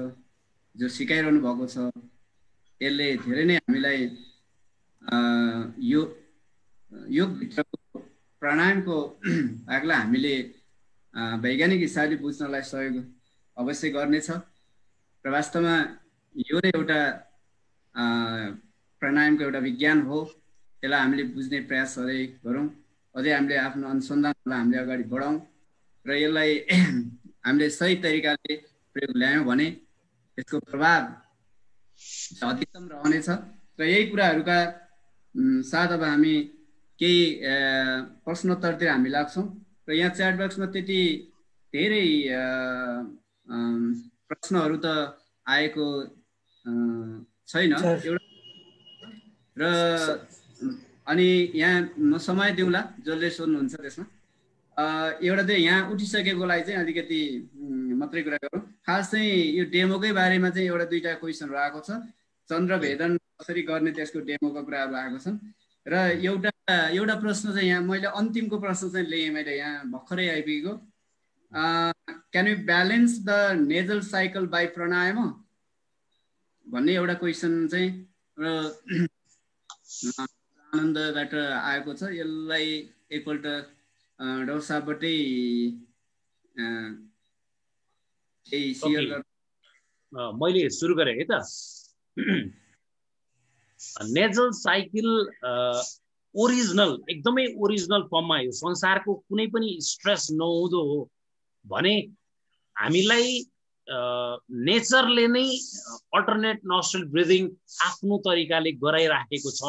जो सिकाइरहनु भएको छ, यसले धेरै नै हामीलाई योगभित्रको प्राणायामको भागलाई हामीले वैज्ञानिक हिसाबले बुझ्नलाई सहयोग अवश्य गर्नेछ। र वास्तवमा यो नै एउटा प्राणायामको एउटा विज्ञान हो। यसलाई हामीले बुझ्ने प्रयास अझै गरौँ, अझै हामीले आफ्नो अनुसन्धानलाई हामीले अगाडि बढाउँ र यसलाई हामीले सही तरिकाले प्रयोग ल्यायौँ भने यसको प्रभाव अधिकतम रहनेछ। र यही कुराहरूका साथ अब हामी केही प्रश्नोत्तरतिर हामी लाग्छौँ। र यहाँ च्याट बक्समा त्यति धेरै प्रश्नहरू त आएको छैन एउटा, र अनि यहाँ म समय दिउँला जसले सोध्नुहुन्छ त्यसमा। एउटा चाहिँ यहाँ उठिसकेकोलाई चाहिँ अलिकति मात्रै कुरा गरौँ। खास चाहिँ यो डेमोकै बारेमा चाहिँ एउटा दुईवटा क्वेसनहरू आएको छ। चन्द्र भेदन कसरी गर्ने त्यसको डेमोको कुराहरू आएको छन्। र एउटा प्रश्न चाहिँ यहाँ मैले अन्तिमको प्रश्न चाहिँ लिएँ मैले यहाँ भर्खरै आइपुगेको। Can you balance the nasal cycle by pranayama भन्ने एउटा क्वेसन चाहिँ आनन्दबाट आएको छ। यसलाई एकपल्ट डाक्टर साहबबाटै मैले सुरु गरेँ है त। नेजल साइकल ओरिजिनल, एकदमै ओरिजिनल फर्ममा यो संसारको कुनै पनि स्ट्रेस नहुँदो हो भने हामीलाई नेचरले नै अल्टरनेट नोस्ट्रल ब्रिदिङ आफ्नो तरिकाले गराइराखेको छ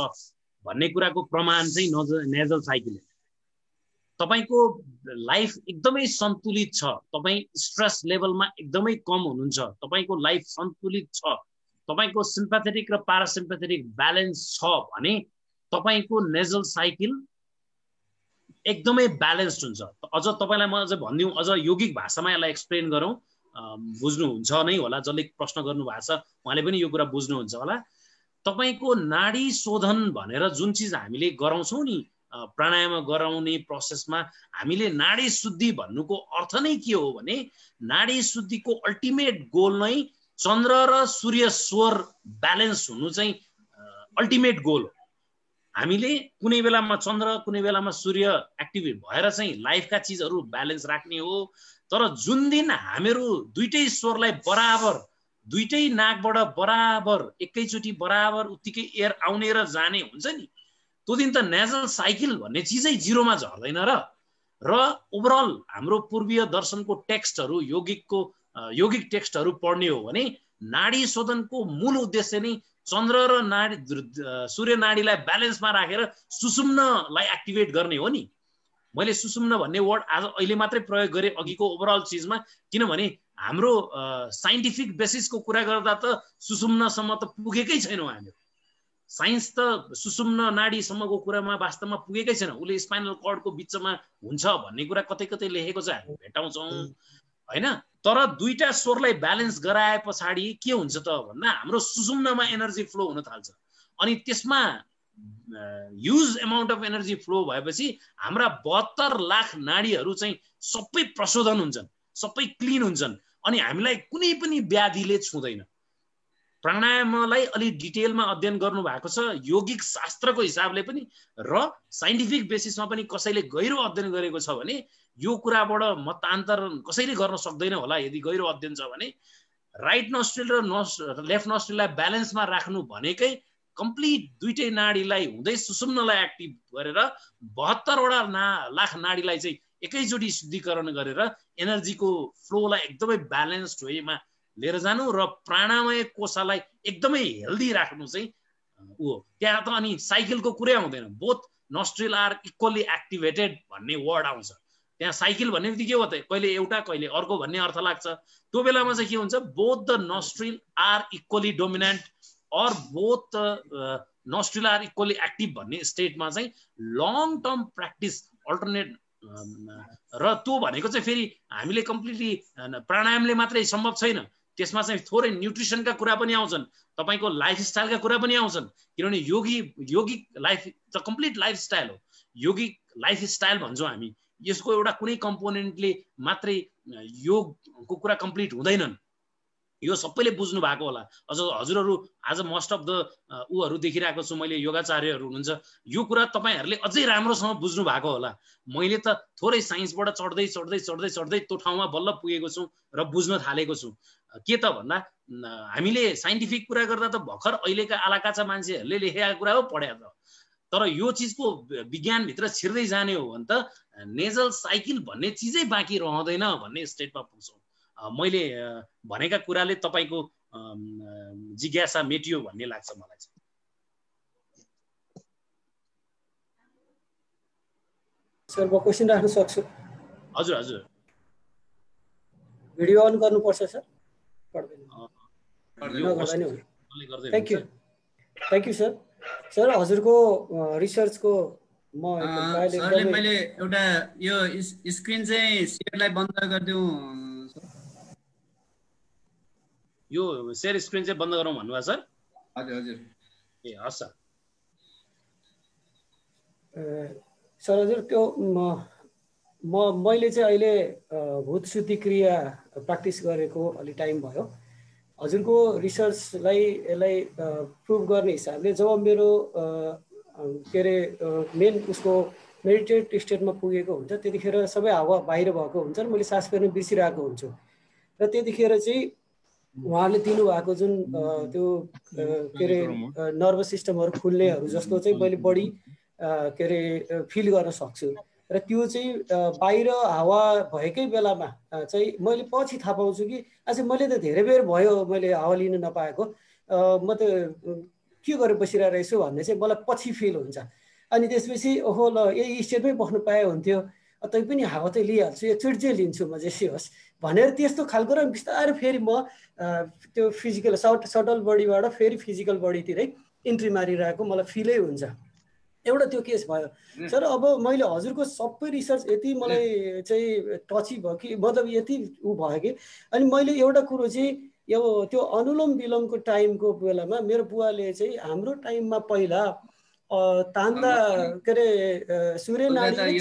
भन्ने कुराको प्रमाण चाहिँ नेजल साइकल। तपाईको लाइफ एकदमै सन्तुलित छ, तपाई स्ट्रेस लेभलमा एकदमै कम हुनुहुन्छ, तपाईको लाइफ सन्तुलित छ, तपाईको सिम्पैथेटिक र प्यारासिम्पैथेटिक ब्यालेन्स छ भने तपाईको नेजल साइकल एकदमै ब्यालेन्स्ड हुन्छ। अझ तपाईलाई म अझ भन्दिउँ, अझ योगिक भाषामा यसलाई एक्सप्लेन गरौँ, बुझ्नुहुन्छ नै होला। जसले प्रश्न गर्नु भएको छ उहाँले पनि यो कुरा बुझ्नुहुन्छ होला। तपाईको नाडी शोधन भनेर जुन चिज हामीले गराउँछौँ नि, प्राणायाम गराउने प्रोसेसमा हामीले नाडी शुद्धि भन्नुको अर्थ नै के हो भने नाडी शुद्धिको अल्टिमेट गोल नै चन्द्र र सूर्य स्वर ब्यालेन्स हुनु चाहिँ अल्टिमेट गोल हो। हामीले कुनै बेलामा चन्द्र कुनै बेलामा सूर्य एक्टिभेट भएर चाहिँ लाइफका चिजहरू ब्यालेन्स राख्ने हो। तर जुन दिन हामीहरू दुईटै स्वरलाई बराबर, दुईटै नाकबाट बराबर एकैचोटि बराबर उत्तिकै एयर आउने र जाने हुन्छ नि, त्यो दिन त नेजल साइकल भन्ने चिजै जिरोमा झर्दैन। र ओभरअल हाम्रो पूर्वीय दर्शनको टेक्स्टहरू, योगिक टेक्स्टहरू पढ्ने हो भने नाडी शोधनको मूल उद्देश्य नै चन्द्र र नाडी सूर्य नाडीलाई ब्यालेन्समा राखेर सुषुम्नलाई एक्टिभेट गर्ने हो नि। मैले सुषुम्न भन्ने वर्ड आज अहिले मात्रै प्रयोग गरेँ अघिको ओभरअल चिजमा, किनभने हाम्रो साइन्टिफिक बेसिसको कुरा गर्दा त सुषुम्नसम्म त पुगेकै छैनौँ हामीहरू। साइन्स त सुषुम्न नाडीसम्मको कुरामा वास्तवमा पुगेकै छैन। उसले स्पाइनल कर्डको बिचमा हुन्छ भन्ने कुरा कतै कतै लेखेको छ, हामी भेटाउँछौँ होइन। तर दुईटा स्वरलाई ब्यालेन्स गराए पछाडि के हुन्छ त भन्दा हाम्रो सुषुम्नमा एनर्जी फ्लो हुन थाल्छ, अनि त्यसमा huge amount of energy flow भएपछि हाम्रा 72 लाख नाडीहरू चाहिँ सबै प्रशोधन हुन्छन्, सबै क्लिन हुन्छन्, अनि हामीलाई कुनै पनि व्याधिले छुँदैन। प्राणायामलाई अलि डिटेलमा अध्ययन गर्नु भएको छ योगिक शास्त्रको हिसाबले पनि र साइन्टिफिक बेसिसमा पनि कसैले गहिरो अध्ययन गरेको छ भने यो कुराबाट मतान्तर कसैले गर्न सक्दैन होला यदि गहिरो अध्ययन छ भने राइट नस्ट्रिल र लेफ्ट नस्ट्रिललाई ब्यालेन्समा राख्नु भनेकै कम्प्लिट दुईटै नाडीलाई हुँदै सुषुम्नालाई एक्टिभ गरेर 72 लाख नाडीलाई चाहिँ एकैचोटि शुद्धिकरण गरेर एनर्जीको फ्लोलाई एकदमै ब्यालेन्स्ड वेमा लिएर जानु र प्राणमय कोषालाई एकदमै हेल्दी राख्नु चाहिँ ऊ हो। त्यहाँ त अनि साइकलको कुरै आउँदैन both nostril are equally activated भन्ने वर्ड आउँछ त्यहाँ साइकल भन्ने बित्तिकै के हो त कहिले एउटा कहिले अर्को भन्ने अर्थ लाग्छ त्यो बेलामा चाहिँ के हुन्छ both the nostril are equally dominant or both nostril are equally active भन्ने स्टेटमा चाहिँ लङ टर्म प्र्याक्टिस अल्टरनेट र त्यो भनेको चाहिँ फेरि हामीले कम्प्लिटली प्राणायामले मात्रै सम्भव छैन त्यसमा चाहिँ थोरै न्युट्रिसनका कुरा पनि आउँछन् तपाईको लाइफस्टाइलका कुरा पनि आउँछन् किनभने योगिक लाइफ त कम्प्लिट लाइफस्टाइल हो योगिक लाइफस्टाइल भन्छौँ हामी यसको एउटा कुनै कम्पोनेन्टले मात्रै योगको कुरा कम्प्लिट हुँदैनन् यो सबैले बुझ्नु भएको होला अझ हजुरहरू आज मोस्ट अफ द उहरू देखिरहेको छु मैले योगाचार्यहरू हुनुहुन्छ यो कुरा तपाईहरूले अझै राम्रोसँग बुझ्नु भएको होला मैले त थोरै साइन्सबाट चढ्दै चढ्दै चढ्दै चढ्दै त्यो ठाउँमा बल्ल पुगेको छु र बुझ्न थालेको छु के त भन्दा हामीले साइन्टिफिक कुरा गर्दा त भर्खर अहिलेका आलाकाचा मान्छेहरूले लेखेका कुरा हो पढेको त तर यो चिजको विज्ञानभित्र छिर्दै जाने हो भने त नेजल साइकल भन्ने चिजै बाँकी रहँदैन भन्ने स्टेटमा पुग्छौँ मैले भनेका कुराले तपाईको जिज्ञासा मेटियो भन्ने लाग्छ मलाई चाहिँ सर म क्वेशन राख्न सक्छु हजुर हजुर भिडियो अन गर्नुपर्छ सर थ्याङ्क यू सर हजुरको रिसर्चको सरले मैले एउटा यो स्क्रिन चाहिँ शेयरलाई बन्द गरिदिउँ यो शेयर स्क्रिन चाहिँ बन्द गरौँ भन्नुभयो सर हजुर हजुर ए हस् सर हजुर त्यो मैले चाहिँ अहिले भूत शुद्धि क्रिया प्र्याक्टिस गरेको अलि टाइम भयो हजुरको रिसर्चलाई यसलाई प्रुभ गर्ने हिसाबले जब मेरो के अरे मेन उसको मेडिटेट स्टेटमा पुगेको हुन्छ त्यतिखेर सबै हावा बाहिर भएको हुन्छ र मैले सास फेर्न बिर्सिरहेको हुन्छु र त्यतिखेर चाहिँ उहाँले दिनुभएको जुन त्यो के अरे नर्भस सिस्टमहरू खुल्नेहरू जस्तो चाहिँ मैले बढी के अरे फिल गर्न सक्छु र त्यो चाहिँ बाहिर हावा भएकै बेलामा चाहिँ मैले पछि थाहा पाउँछु कि आज मैले त धेरै बेर भयो मैले हावा लिन नपाएको म त के गरेर बसिरहेको रहेछु भन्ने चाहिँ मलाई पछि फिल हुन्छ अनि त्यसपछि ओहो ल यही स्टेटमै बस्नु पाए हुन्थ्यो तै पनि हावा चाहिँ लिइहाल्छु एकचोटि चाहिँ लिन्छु म जेसै होस् भनेर त्यस्तो खालको र बिस्तारै फेरि म त्यो फिजिकल सटल बडीबाट फेरि फिजिकल बडीतिरै इन्ट्री मारिरहेको मलाई फिलै हुन्छ एउटा त्यो केस भयो सर अब मैले हजुरको सबै रिसर्च यति मलाई चाहिँ टची भयो कि मतलब यति ऊ भयो कि अनि मैले एउटा कुरो चाहिँ यो त्यो अनुलोम विलोमको टाइमको बेलामा मेरो बुवाले चाहिँ हाम्रो टाइममा पहिला तान्दा के अरे सूर्य नाडी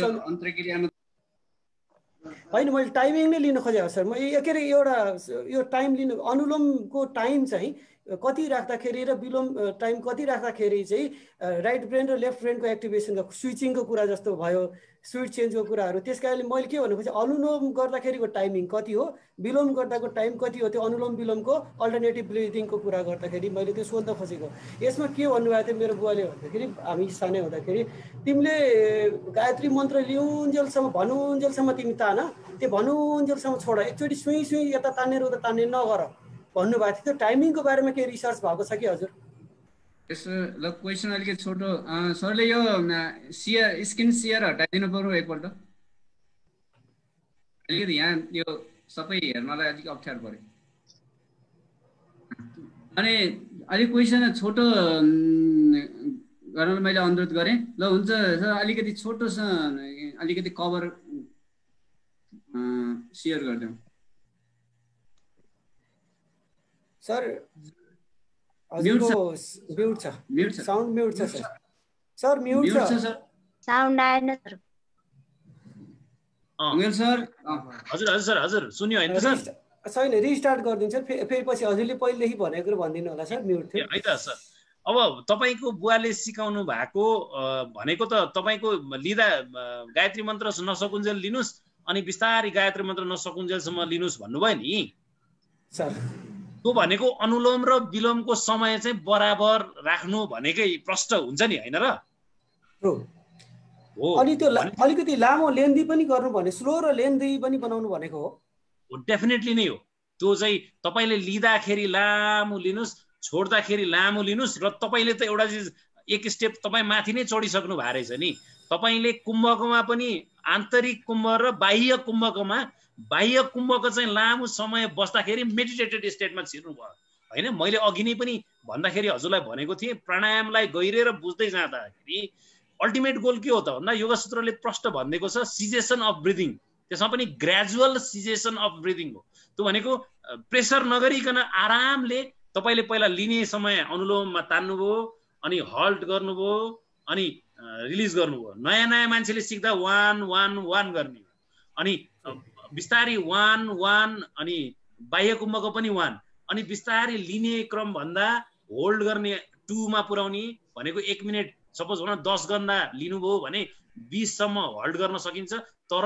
होइन मैले टाइमिङ नै लिन खोजेको सर म के अरे एउटा यो टाइम लिनु अनुलोमको टाइम चाहिँ कति राख्दाखेरि र विलोम टाइम कति राख्दाखेरि चाहिँ राइट ब्रेन र लेफ्ट ब्रेनको एक्टिभेसनको स्विचिङको कुरा जस्तो भयो स्विच चेन्जको कुराहरू त्यस कारणले मैले के भन्नु खोजेँ अनुलोम गर्दाखेरिको टाइमिङ कति हो विलोम गर्दाको टाइम कति हो त्यो अनुलोम विलोमको अल्टरनेटिभ ब्रिदिङको कुरा गर्दाखेरि मैले त्यो सोध्न खोजेको यसमा के भन्नुभएको थियो मेरो बुवाले भन्दाखेरि हामी सानै हुँदाखेरि तिमीले गायत्री मन्त्र लिउन्जेलसम्म भनुन्जेलसम्म तिमी तान त्यो भनुन्जेलसम्म छोड एकचोटि सुई सुई यता तानेर उता तान्ने नगर भन्नुभएको थियो त्यो टाइमिङको बारेमा केही रिसर्च भएको छ कि हजुर यसो ल क्वेसन अलिकति छोटो सरले यो स्क्रिन सेयर हटाइदिनु पर्यो एकपल्ट अलिकति यहाँ यो सबै हेर्नलाई अलिक अप्ठ्यारो पर्यो अनि अलिक क्वेसन छोटो गर्न मैले अनुरोध गरेँ ल हुन्छ सर अलिकति छोटो अलिकति कभर सेयर गरिदिउँ सर हजुरको म्युट छ साउन्ड म्युट छ सर म्युट छ साउन्ड आएन सर सर हजुर हजुर सर हजुर सुन्यो हैन सर छैन रिस्टार्ट गरिदिन्छ फेरि पछि हजुरले पहिलेदेखि भनेको कुरो भनिदिनु होला सर म्युट थियो है त सर। अब तपाईँको बुवाले सिकाउनु भएको भनेको त तपाईँको लिँदा गायत्री मन्त्र नसकुन्जेल लिनुहोस् अनि बिस्तारै गायत्री मन्त्र नसकुन्जेलसम्म लिनुहोस् भन्नुभयो नि सर। त्यो भनेको अनुलोम र विलोमको समय चाहिँ बराबर राख्नु भनेकै प्रष्ट हुन्छ नि होइन र? हो। अनि त्यो अलिकति लामो लेन्दी पनि गर्नु भने स्लो र लेन्दी पनि बनाउनु भनेको हो? डेफिनेटली नै हो। त्यो चाहिँ तपाईँले लिँदाखेरि लामो लिनुहोस्, छोड्दाखेरि लामो लिनुहोस् र तपाईँले त एउटा चिज एक स्टेप तपाईँ माथि नै चढिसक्नु भएको रहेछ नि। तपाईँले कुम्भकोमा पनि आन्तरिक कुम्भ र बाह्य कुम्भकोमा बाह्य कुम्भको चाहिँ लामो समय बस्दाखेरि मेडिटेटेड स्टेटमा छिर्नु भयो होइन। मैले अघि नै पनि भन्दाखेरि हजुरलाई भनेको थिएँ प्राणायामलाई गहिरेर बुझ्दै जाँदाखेरि अल्टिमेट गोल के हो त भन्दा योगसूत्रले प्रष्ट भनिदिएको छ सिजेसन अफ ब्रिदिङ। त्यसमा पनि ग्रेजुअल सिजेसन अफ ब्रिदिङ हो। त्यो भनेको प्रेसर नगरिकन आरामले तपाईँले पहिला लिने समय अनुलोममा तान्नुभयो अनि हल्ट गर्नुभयो अनि रिलिज गर्नुभयो। नयाँ नयाँ मान्छेले सिक्दा 1 1 1 गर्ने अनि बिस्तारै 1 1 अनि बाह्य कुम्भको पनि 1 अनि बिस्तारै लिने क्रम भन्दा होल्ड गर्ने 2 मा पुर्याउने भनेको 1 मिनट सपोज भनौँ 10 गन्दा लिनुभयो भने 20 सम्म होल्ड गर्न सकिन्छ तर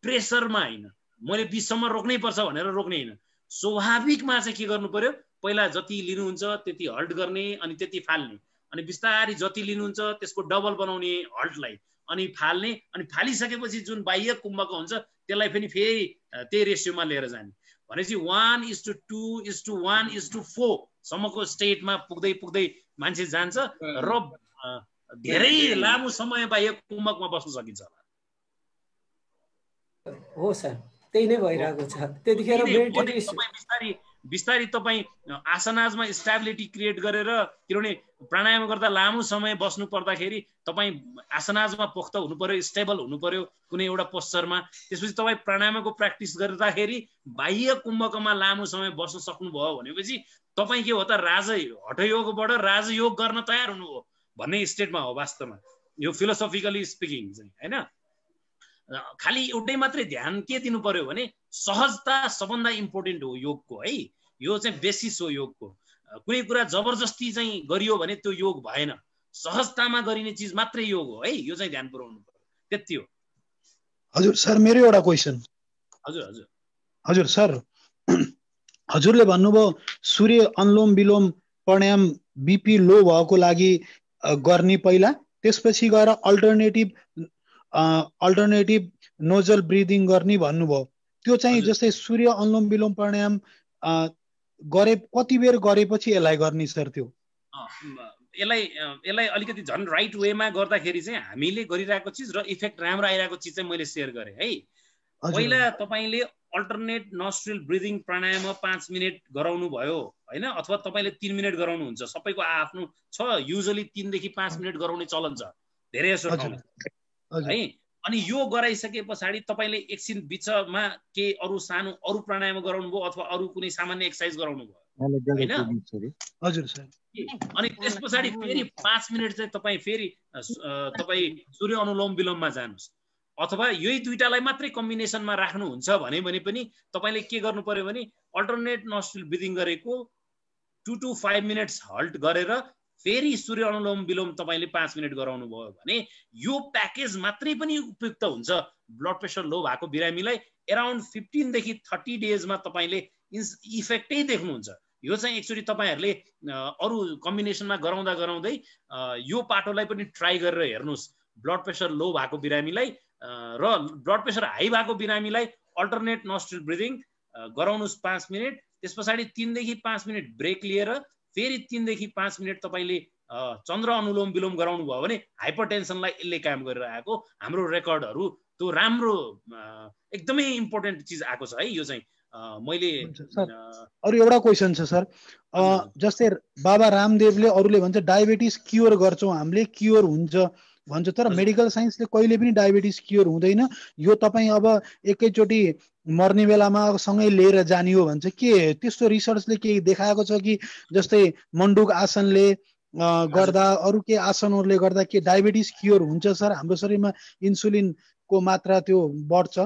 प्रेसरमा होइन। मैले 20 सम्म रोक्नै पर्छ भनेर रोक्ने होइन। स्वाभाविकमा चाहिँ के गर्नु पर्यो पहिला जति लिनुहुन्छ त्यति हल्ट गर्ने अनि त्यति फाल्ने अनि बिस्तारै जति लिनुहुन्छ त्यसको डबल बनाउने हल्टलाई अनि फाल्ने अनि फालिसकेपछि जुन बाह्य कुम्भको हुन्छ त्यसलाई पनि फेरि त्यही रेसियोमा लिएर जाने भनेपछि 1:2:1:4 सम्मको स्टेटमा पुग्दै पुग्दै मान्छे जान्छ र धेरै लामो समय बाह्य कुम्भकमा बस्न सकिन्छ होला। हो सर त्यही नै भइरहेको छ। त्यतिखेर बिस्तारै तपाईँ आसनाजमा स्टेबिलिटी क्रिएट गरेर किनभने प्राणायाम गर्दा लामो समय बस्नु पर्दाखेरि तपाईँ आसनाजमा पोख्त हुनु पर्यो, स्टेबल हुनु पर्यो कुनै एउटा पोस्चरमा। त्यसपछि तपाईँ प्राणायामको प्र्याक्टिस गर्दाखेरि बाह्य कुम्भकमा लामो समय बस्न सक्नुभयो भनेपछि तपाईँ के हो त हठयोगबाट राजयोग गर्न तयार हुनुभयो भन्ने स्टेटमा हो वास्तवमा यो फिलोसोफिकली स्पिकिङ चाहिँ होइन। खालि एउटै मात्रै ध्यान के दिनु पर्यो भने सहजता सबभन्दा इम्पोर्टेन्ट हो योगको है। यो चाहिँ बेसिस हो योगको। कुनै कुरा जबरजस्ती चाहिँ गरियो भने त्यो योग भएन। सहजतामा गरिने चिज मात्रै योग हो है। यो चाहिँ ध्यान पुर्याउनु पर्यो त्यति हो। हजुर सर मेरो एउटा क्वेसन। हजुर हजुर हजुर सर हजुरले भन्नुभयो सूर्य अनुलोम विलोम प्राणायाम बीपी लो भएको लागि गर्ने पहिला त्यसपछि गएर अल्टरनेटिभ नोजल ब्रिदिङ गर्ने भन्नुभयो। त्यो चाहिँ जस्तै सूर्य अनुलोम विलोम प्राणायाम गरे कति बेर गरेपछि यसलाई गर्ने सर? त्यो यसलाई अलिकति झन् राइट वेमा गर्दाखेरि चाहिँ हामीले गरिरहेको चिज र इफेक्ट राम्रो आइरहेको चिज चाहिँ मैले सेयर गरेँ है। पहिला तपाईँले अल्टरनेट नोस्ट्रिल ब्रिदिङ प्राणायाममा 5 मिनट गराउनु भयो होइन अथवा तपाईँले 3 मिनट गराउनुहुन्छ। सबैको आफ्नो छ युजली 3 देखि 5 मिनट गराउने चलन छ धेरै जसो ठाउँमा है। अनि यो गराइसके पछाडि तपाईँले एकछिन बिचमा के अरू सानो अरू प्राणायाम गराउनु भयो अथवा अरू कुनै सामान्य एक्सर्साइज गराउनु भयो होइन। हजुर सर। अनि त्यस पछाडि फेरि 5 मिनट चाहिँ तपाईँ फेरि सूर्य अनुलोम विलोममा जानुहोस् अथवा यही दुईटालाई मात्रै कम्बिनेसनमा राख्नुहुन्छ भने पनि तपाईँले के गर्नु पर्यो भने अल्टरनेट नोस्ट्रिल ब्रिदिङ गरेको 2 to 5 मिनट्स हल्ट गरेर फेरि सूर्य अनुलोम विलोम तपाईँले 5 मिनट गराउनु भयो भने यो प्याकेज मात्रै पनि उपयुक्त हुन्छ ब्लड प्रेसर लो भएको बिरामीलाई। एराउन्ड 15 देखि 30 डेजमा तपाईँले इफेक्टै देख्नुहुन्छ। यो चाहिँ एक्चुअली तपाईँहरूले अरू कम्बिनेसनमा गराउँदै यो पाटोलाई पनि ट्राई गरेर हेर्नुहोस्। ब्लड प्रेसर लो भएको बिरामीलाई र ब्लड प्रेसर हाई भएको बिरामीलाई अल्टरनेट नोस्ट्रिल ब्रिदिङ गराउनुहोस् 5 मिनट। त्यस पछाडि 3 देखि 5 मिनट ब्रेक लिएर फेरि 3 देखि 5 मिनट तपाईँले चन्द्र अनुलोम विलोम गराउनु भयो भने हाइपरटेन्सनलाई यसले काम गरेर आएको हाम्रो रेकर्डहरू त्यो राम्रो एकदमै इम्पोर्टेन्ट चिज आएको छ है। यो चाहिँ मैले अरू एउटा क्वेसन छ सर। जस्तै बाबा रामदेवले अरूले भन्छ डायबिटिस क्योर गर्छौँ हामीले क्योर हुन्छ भन्छ तर मेडिकल साइन्सले कहिले पनि डायबिटिस क्योर हुँदैन। यो तपाईँ अब एकैचोटि मर्ने बेलामा सँगै लिएर जाने हो भन्छ। के त्यस्तो रिसर्चले केही देखाएको छ कि जस्तै मण्डुक आसनले गर्दा अरू के आसनहरूले गर्दा के डायबिटिस क्योर हुन्छ सर? हाम्रो शरीरमा इन्सुलिनको मात्रा त्यो बढ्छ?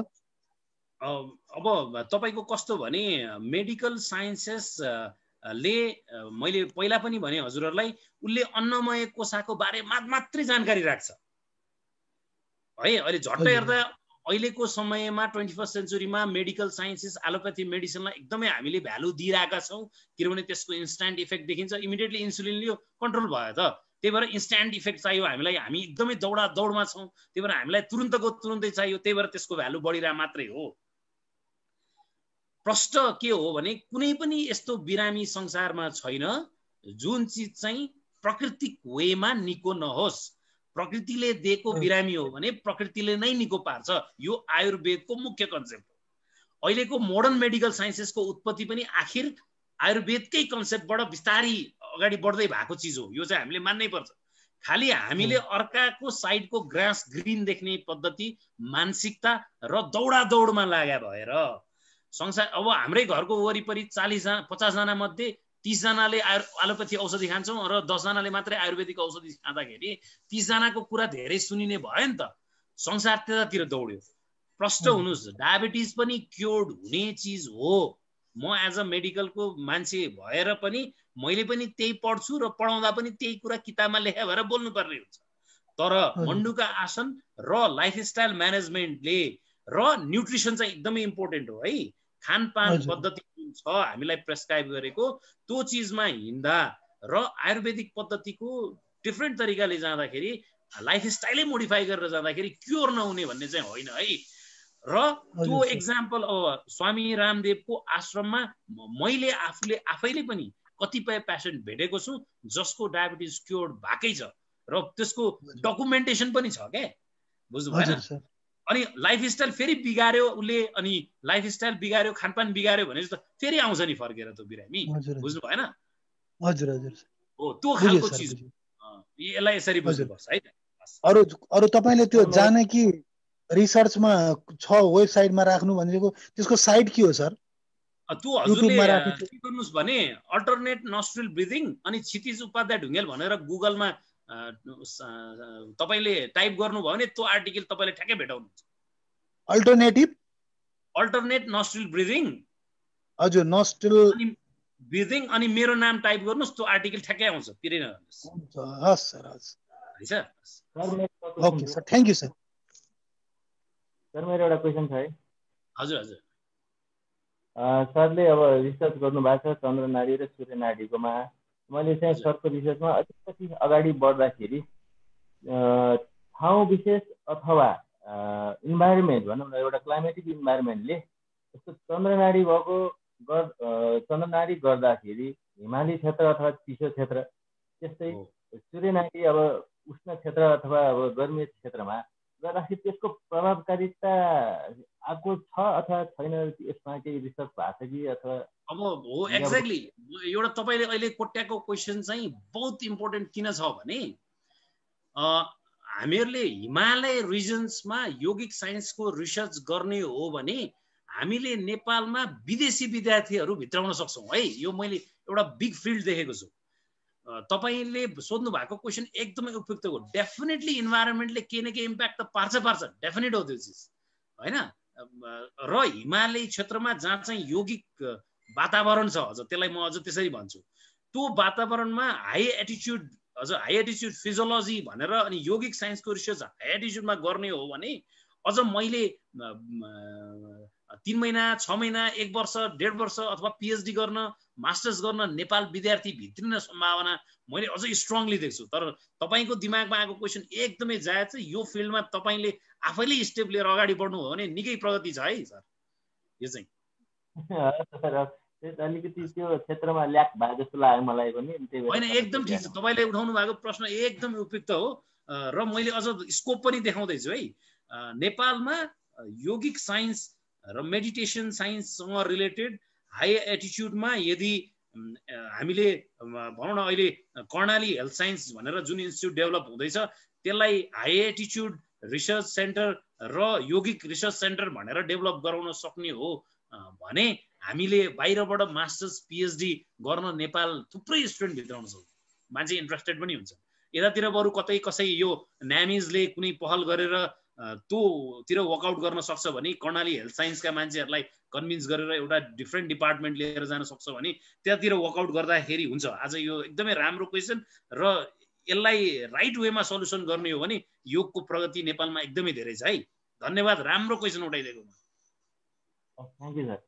अब तपाईको कस्तो भने मेडिकल साइन्सेस ले मैले पहिला पनि भने हजुरहरूलाई उसले अन्नमय कोशाको बारेमा मात्रै जानकारी राख्छ है। अहिले झट्ट हेर्दा अहिलेको समयमा 21st सेन्चुरीमा मेडिकल साइन्सेस एलोप्याथी मेडिसिनलाई एकदमै हामीले भ्यालु दिइरहेका छौँ, किनभने त्यसको इन्स्ट्यान्ट इफेक्ट देखिन्छ, इमिडिएटली इन्सुलिन लियो कन्ट्रोल भयो त। त्यही भएर इन्स्ट्यान्ट इफेक्ट चाहियो हामीलाई, हामी एकदमै दौडमा छौँ, त्यही भएर हामीलाई तुरुन्तको तुरुन्तै चाहियो, त्यही भएर त्यसको भ्यालु बढिरहेको मात्रै हो। प्रश्न के हो भने कुनै पनि यस्तो बिरामी संसारमा छैन जुन चिज चाहिँ प्राकृतिक वेमा निको नहोस्। प्रकृतिले दिएको बिरामी हो भने प्रकृतिले नै निको पार्छ। यो आयुर्वेदको मुख्य कन्सेप्ट हो। अहिलेको मोडर्न मेडिकल साइन्सेसको उत्पत्ति पनि आखिर आयुर्वेदकै कन्सेप्टबाट बिस्तारै अगाडि बढ्दै भएको चिज हो। यो चाहिँ हामीले मान्नै पर्छ। खालि हामीले अर्काको साइडको ग्रास ग्रिन देख्ने पद्धति, मानसिकता र दौडमा लाग्या भएर संसार अब हाम्रै घरको वरिपरि 50 जना मध्ये 30 जनाले एलोप्याथी औषधि खान्छौँ र 10 जनाले मात्रै आयुर्वेदिक औषधि खाँदाखेरि 30 जनाको कुरा धेरै सुनिने भयो नि त। संसार त्यतातिर दौड्यो। प्रश्न हुनुहोस्, डायबिटिज पनि क्योर्ड हुने चिज हो। म एज अ मेडिकलको मान्छे भएर पनि मैले पनि त्यही पढ्छु र पढाउँदा पनि त्यही कुरा किताबमा लेखे भएर बोल्नु पर्ने हुन्छ। तर मण्डुका आसन र लाइफस्टाइल म्यानेजमेन्टले र न्युट्रिसन चाहिँ एकदमै इम्पोर्टेन्ट हो है। खानपान पद्धति जुन छ हामीलाई प्रेस्क्राइब गरेको त्यो चिजमा हिँड्दा र आयुर्वेदिक पद्धतिको डिफ्रेन्ट तरिकाले जाँदाखेरि लाइफस्टाइलै मोडिफाई गरेर जाँदाखेरि क्योर नहुने भन्ने चाहिँ होइन है। र त्यो एक्जाम्पल अब स्वामी रामदेवको आश्रममा मैले आफैले पनि कतिपय पेसेन्ट भेटेको छु जसको डायबिटिज क्योर्ड भएकै छ र त्यसको डकुमेन्टेसन पनि छ क्या, बुझ्नु भएन। अनि लाइफस्टाइल फेरि बिगार्यो उसले, अनि लाइफस्टाइल बिगार्यो, खानपान बिगार्यो भने त फेरि आउँछ नि फर्केर त्यो बिरामी, बुझ्नु भएन। हजुर हजुर हो, त्यो खालको चिज यसलाई यसरी बुझ्नुपर्छ है। अरू तपाईले त्यो जानकी रिसर्चमा छ वेबसाइटमा राख्नु भनेको त्यसको साइट के हो सर? त्यो हजुरले के गर्नुस् भने अल्टरनेट नोस्ट्रिल ब्रिदिङ अनि क्षितिज उपाध्याय ढुङ्गेल भनेर गुगलमा तपाईले टाइप गर्नुभयो भने त्यो आर्टिकल तपाईले ठ्याक्कै भेटाउनुहुन्छ। अल्टरनेट नोस्ट्रिल ब्रिदिङ, हजुर नोस्ट्रिल ब्रिदिङ अनि मेरो नाम टाइप गर्नुस्, त्यो आर्टिकल ठ्याक्कै आउँछ, पिरै नगर्नुस्। हस् सर, हस् है sir. Okay sir, thank you sir. Sir मेरो एउटा क्वेशन छ है। हजुर हजुर। सरले अब रिसर्च गर्नुभएको छ चन्द्र नाडी र सूर्य नाडीकोमा। मैले चाहिँ सरको रिसर्चमा अलिकति अगाडि बढ्दाखेरि ठाउँ विशेष अथवा इन्भाइरोमेन्ट भनौँ न, एउटा क्लाइमेटिक इन्भाइरोमेन्टले जस्तो चन्द्रनाडी गर्दाखेरि हिमाली क्षेत्र अथवा चिसो क्षेत्र, त्यस्तै सूर्यनाडी अब उष्ण क्षेत्र अथवा अब गर्मी क्षेत्रमा गर्दाखेरि त्यसको प्रभावकारिता आएको छ अथवा छैन, यसमा केही रिसर्च भएको छ कि अथवा? अब हो, एक्ज्याक्टली एउटा तपाईले अहिले कोट्याएको क्वेसन चाहिँ बहुत इम्पोर्टेन्ट किन छ भने हामीहरूले हिमालय रिजन्समा यौगिक साइन्सको रिसर्च गर्ने हो भने हामीले नेपालमा विदेशी विद्यार्थीहरू भित्राउन सक्छौँ है। यो मैले एउटा बिग फिल्ड देखेको छु। तपाईले सोध्नु भएको क्वेसन एकदमै उपयुक्त हो। डेफिनेटली इन्भाइरोमेन्टले केही न केही इम्प्याक्ट त पार्छ, डेफिनेट हो त्यो चिज होइन। र हिमालय क्षेत्रमा जहाँ चाहिँ यौगिक वातावरण छ, अझ त्यसलाई म अझ त्यसरी भन्छु, त्यो वातावरणमा हाई एटिट्युड फिजियोलोजी भनेर अनि यौगिक साइन्सको रिसर्च हाई एटिट्युडमा गर्ने हो भने अझ मैले 3 महिना 6 महिना 1 वर्ष 1.5 वर्ष अथवा पिएचडी गर्न, मास्टर्स गर्न नेपाल विद्यार्थी भित्रिन सम्भावना मैले अझै स्ट्रङली देख्छु। तर तपाईको दिमागमा आएको क्वेसन एकदमै जायज छ। यो फिल्डमा तपाईले आफैले स्टेप लिएर अगाडि बढ्नु हो भने निकै प्रगति छ है सर। यो चाहिँ अलिकति त्यो क्षेत्रमा ल्याक भए जस्तो लाग्यो मलाई पनि। होइन, एकदम ठिक छ। तपाईले उठाउनु भएको प्रश्न एकदम उपयुक्त हो र मैले अझ स्कोप पनि देखाउँदैछु है। नेपालमा यौगिक साइन्स र मेडिटेसन साइन्ससँग रिलेटेड हाई एटिट्युडमा यदि हामीले भनौँ न अहिले कर्णाली हेल्थ साइन्स भनेर जुन इन्स्टिट्युट डेभलप हुँदैछ त्यसलाई हाई एटिट्युड रिसर्च सेन्टर र यौगिक रिसर्च सेन्टर भनेर डेभलप गराउन सक्ने हो भने हामीले बाहिरबाट मास्टर्स पिएचडी गर्न नेपाल थुप्रै स्टुडेन्ट भित्राउन सक्छौँ। मान्छे इन्ट्रेस्टेड पनि हुन्छ। यतातिर बरु कतै कसै यो न्यामिजले कुनै पहल गरेर त्योतिर वर्कआउट गर्न सक्छ भने कर्णाली हेल्थ साइन्सका मान्छेहरूलाई कन्भिन्स गरेर एउटा डिफ्रेन्ट डिपार्टमेन्ट लिएर जान सक्छ भने त्यहाँतिर वर्कआउट गर्दाखेरि हुन्छ। आज यो एकदमै राम्रो क्वेसन र यसलाई राइट वेमा सल्युसन गर्ने हो भने योगको प्रगति नेपालमा एकदमै धेरै छ है। धन्यवाद, राम्रो क्वेसन उठाइदिएको। Thank you sir.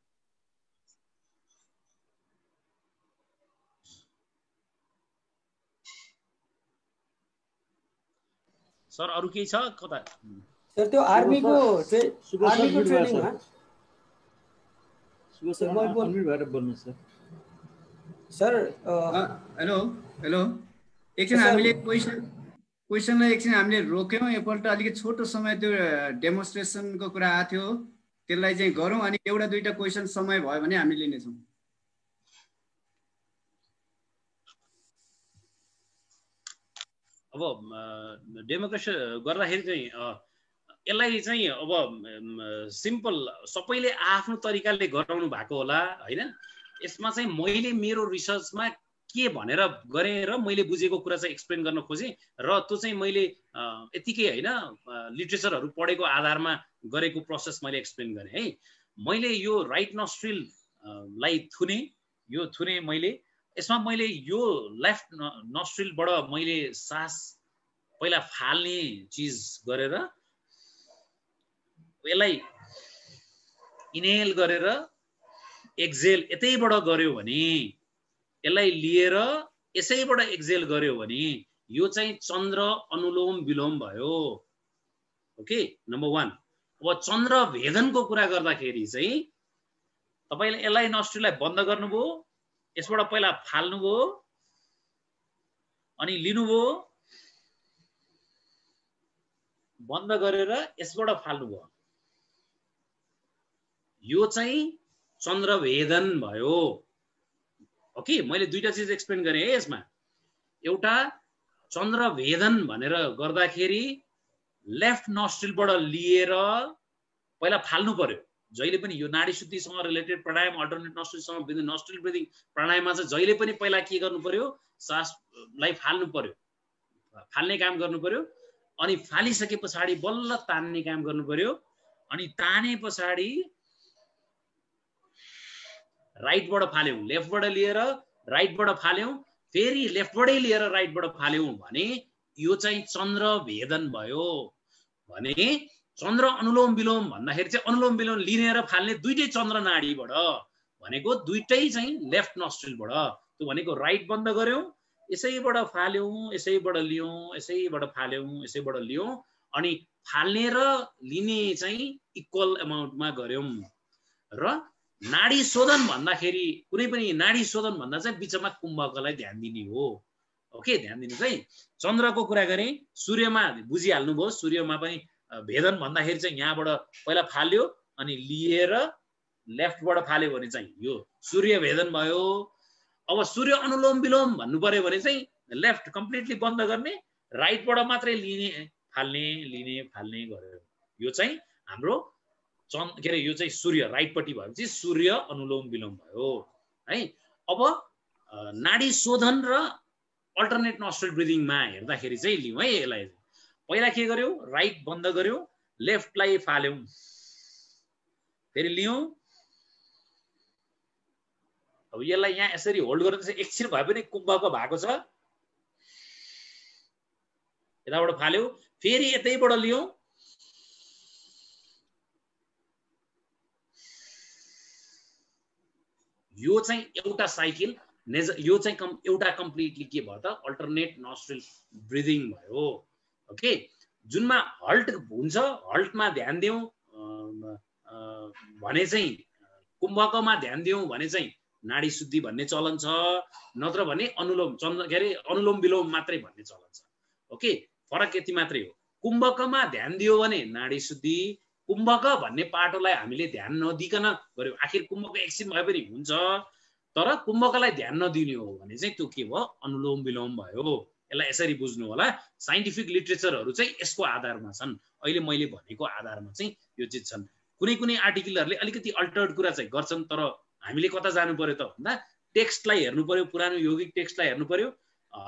सर अरू केही छ कता? सर त्यो आर्मीको ट्रेनिङमा सर हेलो हेलो एकछिन हामीले क्वेसनलाई एकछिन हामीले रोक्यौँ। एकपल्ट अलिकति छोटो समय त्यो डेमोन्स्ट्रेसनको कुरा आएको थियो, त्यसलाई चाहिँ गरौँ अनि एउटा दुईटा क्वेसन समय भयो भने हामी लिनेछौँ। अब डेमोक्रेसी गर्दाखेरि चाहिँ यसलाई चाहिँ अब सिम्पल सबैले आफ्नो तरिकाले गराउनु भएको होला होइन। यसमा चाहिँ मैले मेरो रिसर्चमा के भनेर गरेँ र मैले बुझेको कुरा चाहिँ एक्सप्लेन गर्न खोजेँ र त्यो चाहिँ मैले यतिकै होइन लिट्रेचरहरू पढेको आधारमा गरेको प्रोसेस मैले एक्सप्लेन गरेँ है। मैले यो राइट नस्ट्रिल लाई थुने मैले यसमा मैले यो लेफ्ट नस्ट्रिलबाट मैले सास पहिला फाल्ने चिज गरेर यसलाई इनहेल गरेर एक्सेल यतैबाट गर्यो भने यसलाई लिएर यसैबाट एक्सेल गर्यो भने यो चाहिँ चन्द्र अनुलोम विलोम भयो। Okay, number 1। अब चन्द्र भेदनको कुरा गर्दाखेरि चाहिँ तपाईले यसलाई नस्ट्रिललाई बन्द गर्नुभयो, यसबाट पहिला फाल्नुभयो अनि लिनुभयो, बन्द गरेर यसबाट फाल्नुभयो, यो चाहिँ चन्द्रभेदन भयो। ओके, मैले दुईटा चिज एक्सप्लेन गरेँ है यसमा। एउटा चन्द्रभेदन भनेर गर्दाखेरि लेफ्ट नस्ट्रिलबाट लिएर पहिला फाल्नु पर्यो। जहिले पनि यो नाडी शुद्धिसँग रिलेटेड प्राणायाम अल्टरनेट नस्ट्रिलसँग नस्ट्रिल ब्रिदिङ प्राणायाममा चाहिँ जहिले पनि पहिला के गर्नु पर्यो, सासलाई फाल्नु पर्यो, फाल्ने काम गर्नु पर्यो अनि फालिसके पछाडि बल्ल तान्ने काम गर्नु पर्यो अनि ताने पछाडि राइटबाट फाल्यौँ, लेफ्टबाट लिएर राइटबाट फाल्यौँ, फेरि लेफ्टबाटै लिएर राइटबाट फाल्यौँ भने यो चाहिँ चन्द्रभेदन भयो। भने चन्द्र अनुलोम विलोम भन्दाखेरि चाहिँ अनुलोम विलोम लिने र फाल्ने दुईटै चन्द्र नाडीबाट भनेको दुईटै चाहिँ लेफ्ट नस्ट्रिलबाट। त्यो भनेको राइट बन्द गर्यौँ, यसैबाट फाल्यौँ, यसैबाट लियौँ, यसैबाट फाल्यौँ, यसैबाट लियौँ अनि फाल्ने र लिने चाहिँ इक्वल अमाउन्टमा गर्यौँ। र नाडी शोधन भन्दाखेरि कुनै पनि नाडी शोधन भन्दा चाहिँ बिचमा कुम्भकलाई ध्यान दिने हो। ओके, ध्यान दिनु चाहिँ चन्द्रको कुरा गरेँ, सूर्यमा बुझिहाल्नु भयो। सूर्यमा पनि भेदन भन्दाखेरि चाहिँ यहाँबाट पहिला फाल्यो अनि लिएर लेफ्टबाट फाल्यो भने चाहिँ यो सूर्य भेदन भयो। अब सूर्य अनुलोम विलोम भन्नु पर्यो भने चाहिँ लेफ्ट कम्प्लिटली बन्द गर्ने, राइटबाट मात्रै लिने फाल्ने लिने फाल्ने गर्यो। यो चाहिँ हाम्रो के अरे यो चाहिँ सूर्य राइटपट्टि भएपछि सूर्य अनुलोम विलोम भयो है। अब नाडी शोधन र अल्टरनेट नस्ट्रिल ब्रिदिङमा हेर्दाखेरि चाहिँ लियौँ है। यसलाई पहिला के गर्यौँ, राइट बन्द गर्यौँ, लेफ्टलाई फाल्यौँ, फेरि लियौँ। अब यसलाई यहाँ यसरी होल्ड गरेर चाहिँ एकछिन भए पनि कुम्भक भएको छ, यताबाट फाल्यौँ, फेरि यतैबाट लियौँ, यो चाहिँ एउटा साइकल यो चाहिँ एउटा कम्प्लिटली के भयो त अल्टरनेट नस्ट्रिल ब्रिदिङ भयो। ओके, जुनमा हल्ट हुन्छ, हल्टमा ध्यान दियौँ भने चाहिँ कुम्भकमा ध्यान दियौँ भने चाहिँ नाडी शुद्धि भन्ने चलन छ, नत्र भने अनुलोम के अरे अनुलोम विलोम मात्रै भन्ने चलन छ। ओके, फरक यति मात्रै हो। कुम्भकमा ध्यान दियो भने नाडी शुद्धि, कुम्भक भन्ने पाटोलाई हामीले ध्यान नदिकन गर्यौँ। आखिर कुम्भक एकछिन भए पनि हुन्छ, तर कुम्भकलाई ध्यान नदिने हो भने चाहिँ त्यो के भयो, अनुलोम विलोम भयो। यसलाई यसरी बुझ्नु होला। साइन्टिफिक लिट्रेचरहरू चाहिँ यसको आधारमा छन्, अहिले मैले भनेको आधारमा चाहिँ यो चिज छन्। कुनै कुनै आर्टिकलहरूले अलिकति अल्टर्ड कुरा चाहिँ गर्छन्, तर हामीले कता जानु पर्यो त भन्दा टेक्स्टलाई हेर्नु पर्यो, पुरानो यौगिक टेक्स्टलाई हेर्नु पर्यो।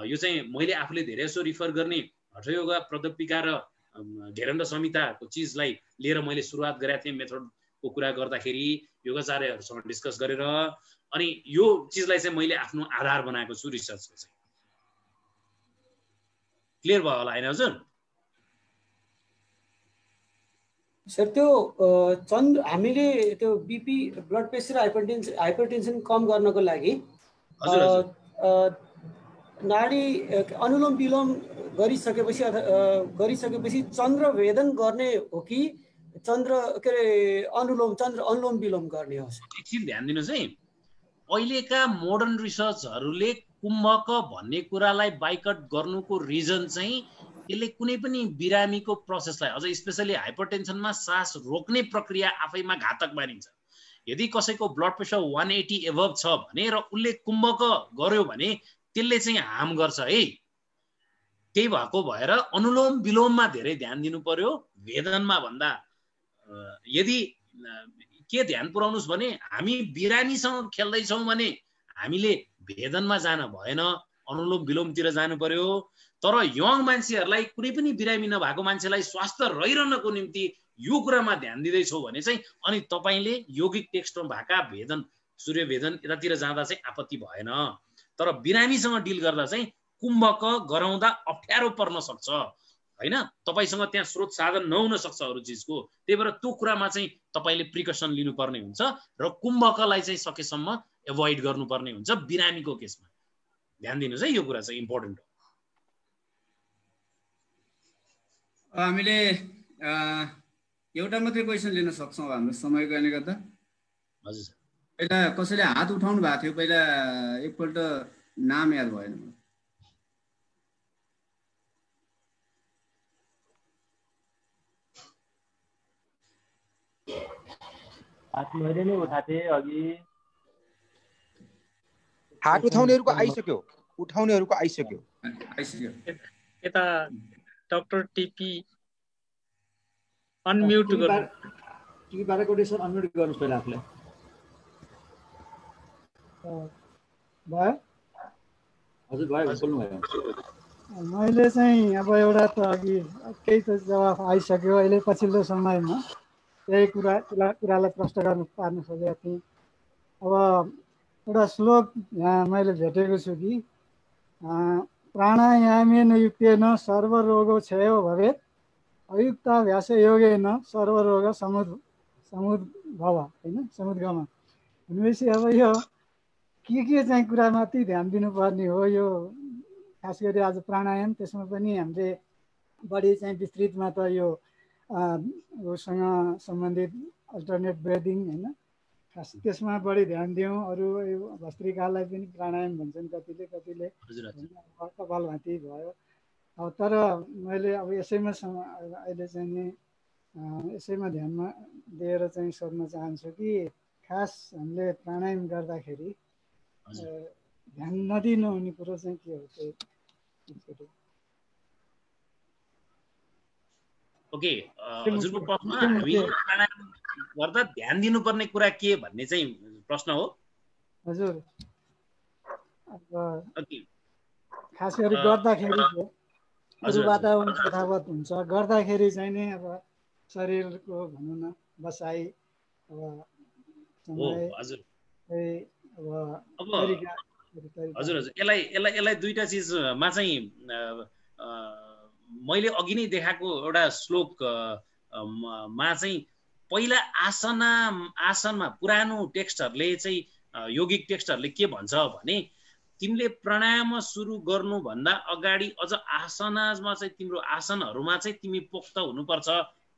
यो चाहिँ मैले आफूले धेरै जसो रिफर गर्ने हठयोगा प्रदीपिका र घेरण्ड संहिताको चिजलाई लिएर मैले सुरुवात गरेको थिएँ मेथडको कुरा गर्दाखेरि योगाचार्यहरूसँग डिस्कस गरेर, अनि यो चिजलाई चाहिँ मैले आफ्नो आधार बनाएको छु रिसर्चको चाहिँ। क्लियर भयो होला हैन हजुर? सर त्यो हामीले त्यो बीपी ब्लड प्रेसर हाइपरटेन्सन कम गर्नको लागि नाडी अनुलोम विलोम गरिसकेपछि चन्द्र भेदन गर्ने हो कि अनुलोम विलोम गर्ने हो? एकछिन ध्यान दिनुहोस् है, अहिलेका मोडर्न रिसर्चहरूले कुम्भक भन्ने कुरालाई बाइकट गर्नुको रिजन चाहिँ यसले कुनै पनि बिरामीको प्रोसेसलाई, अझ स्पेसली हाइपरटेन्सनमा सास रोक्ने प्रक्रिया आफैमा घातक मानिन्छ। यदि कसैको ब्लड प्रेसर 180 एभव छ भने र उसले कुम्भक गर्यो भने त्यसले चाहिँ हार्म गर्छ है। त्यही भएको भएर अनुलोम विलोममा धेरै ध्यान दिनु पर्यो वेदनमा भन्दा। यदि के ध्यान पुर्याउनुस् भने हामी बिरामीसँग खेल्दैछौँ भने हामीले वेदनमा जान भएन, अनुलोम विलोमतिर जानु पर्यो। तर यङ मान्छेहरूलाई, कुनै पनि बिरामी नभएको मान्छेलाई स्वास्थ्य रहिरहनको निम्ति यो कुरामा ध्यान दिँदैछौ भने चाहिँ अनि तपाईँले यौगिक टेक्स्टमा भएका भेदन, सूर्य भेदन यतातिर जाँदा चाहिँ आपत्ति भएन। तर बिरामीसँग डिल गर्दा चाहिँ कुम्भक गराउँदा अप्ठ्यारो पर्न सक्छ हैन, तपाईसँग त्यहाँ स्रोत साधन नहुन सक्छ अरू चिजको। त्यही भएर त्यो कुरामा चाहिँ तपाईँले प्रिकसन लिनुपर्ने हुन्छ र कुम्भकलाई चाहिँ सकेसम्म एभोइड गर्नुपर्ने हुन्छ बिरामीको केसमा। ध्यान दिनुहोस् है, यो कुरा चाहिँ इम्पोर्टेन्ट हो। हामीले एउटा मात्रै क्वेसन लिन सक्छौँ हाम्रो समय गर्ने गर्दा। हजुर सर। पहिला कसैले हात उठाउनु भएको थियो, पहिला एकपल्ट नाम याद भएन। हात मैले नै उठाएको थिएँ अघि। हात उठाउनेहरूको आइसक्यो, उठाउनेहरूको आइसक्यो। यता डाक्टर टिपी अनम्युट गर्नु। टिपी बाराकोटे सर अनम्युट गर्नुस् पहिला आफूलाई। भयो? हजुर भयो, बोल्नु भयो। मैले चाहिँ अब एउटा त अघि केही त जवाफ आइसक्यो। अहिले पछिल्लो समयमा त्यही कुरालाई प्रश्न पार्न खोजेको थिएँ। अब एउटा श्लोक यहाँ मैले भेटेको छु कि प्राणायामेन युक्तेन सर्वरोगो क्षयो भवेत् अयुक्ताभ्यास योगेन सर्वरोग समुद्भव हैन, समुद्गम। भनेपछि अब यो के चाहिँ कुरामाथि ध्यान दिनुपर्ने हो? यो खास गरी आज प्राणायाम, त्यसमा पनि हामीले बढी चाहिँ विस्तृतमा त यो उसँग सम्बन्धित अल्टरनेट ब्रेदिङ हैन, खास त्यसमा बढी ध्यान दिउँ। अरू यो भस्त्रिकालाई पनि प्राणायाम भन्छन् कतिले कपालभाती भयो। अब तर मैले अब यसैमा अहिले चाहिँ नि यसैमा ध्यानमा दिएर चाहिँ सोध्न चाहन्छु कि खास हामीले प्राणायाम गर्दाखेरि ध्यान नदिनु हुने कुरो चाहिँ के हो? ओके, हजुरको प्रश्न हामी प्राणायाम गर्दा ध्यान दिनुपर्ने कुरा के भन्ने चाहिँ प्रश्न हो हजुर। खास गरी गर्दाखेरि वातावरण यथावत हुन्छ, गर्दाखेरि चाहिँ नि अब शरीरको भनौँ न बसाइ अब हजुर यसलाई दुईटा चिजमा चाहिँ मैले अघि नै देखाएको एउटा श्लोकमा चाहिँ पहिला आसनमा पुरानो टेक्स्टहरूले चाहिँ यौगिक टेक्स्टहरूले के भन्छ भने तिमीले प्राणायाम सुरु गर्नुभन्दा अगाडि अझ आसनमा चाहिँ तिम्रो आसनहरूमा चाहिँ तिमी पोख्त हुनुपर्छ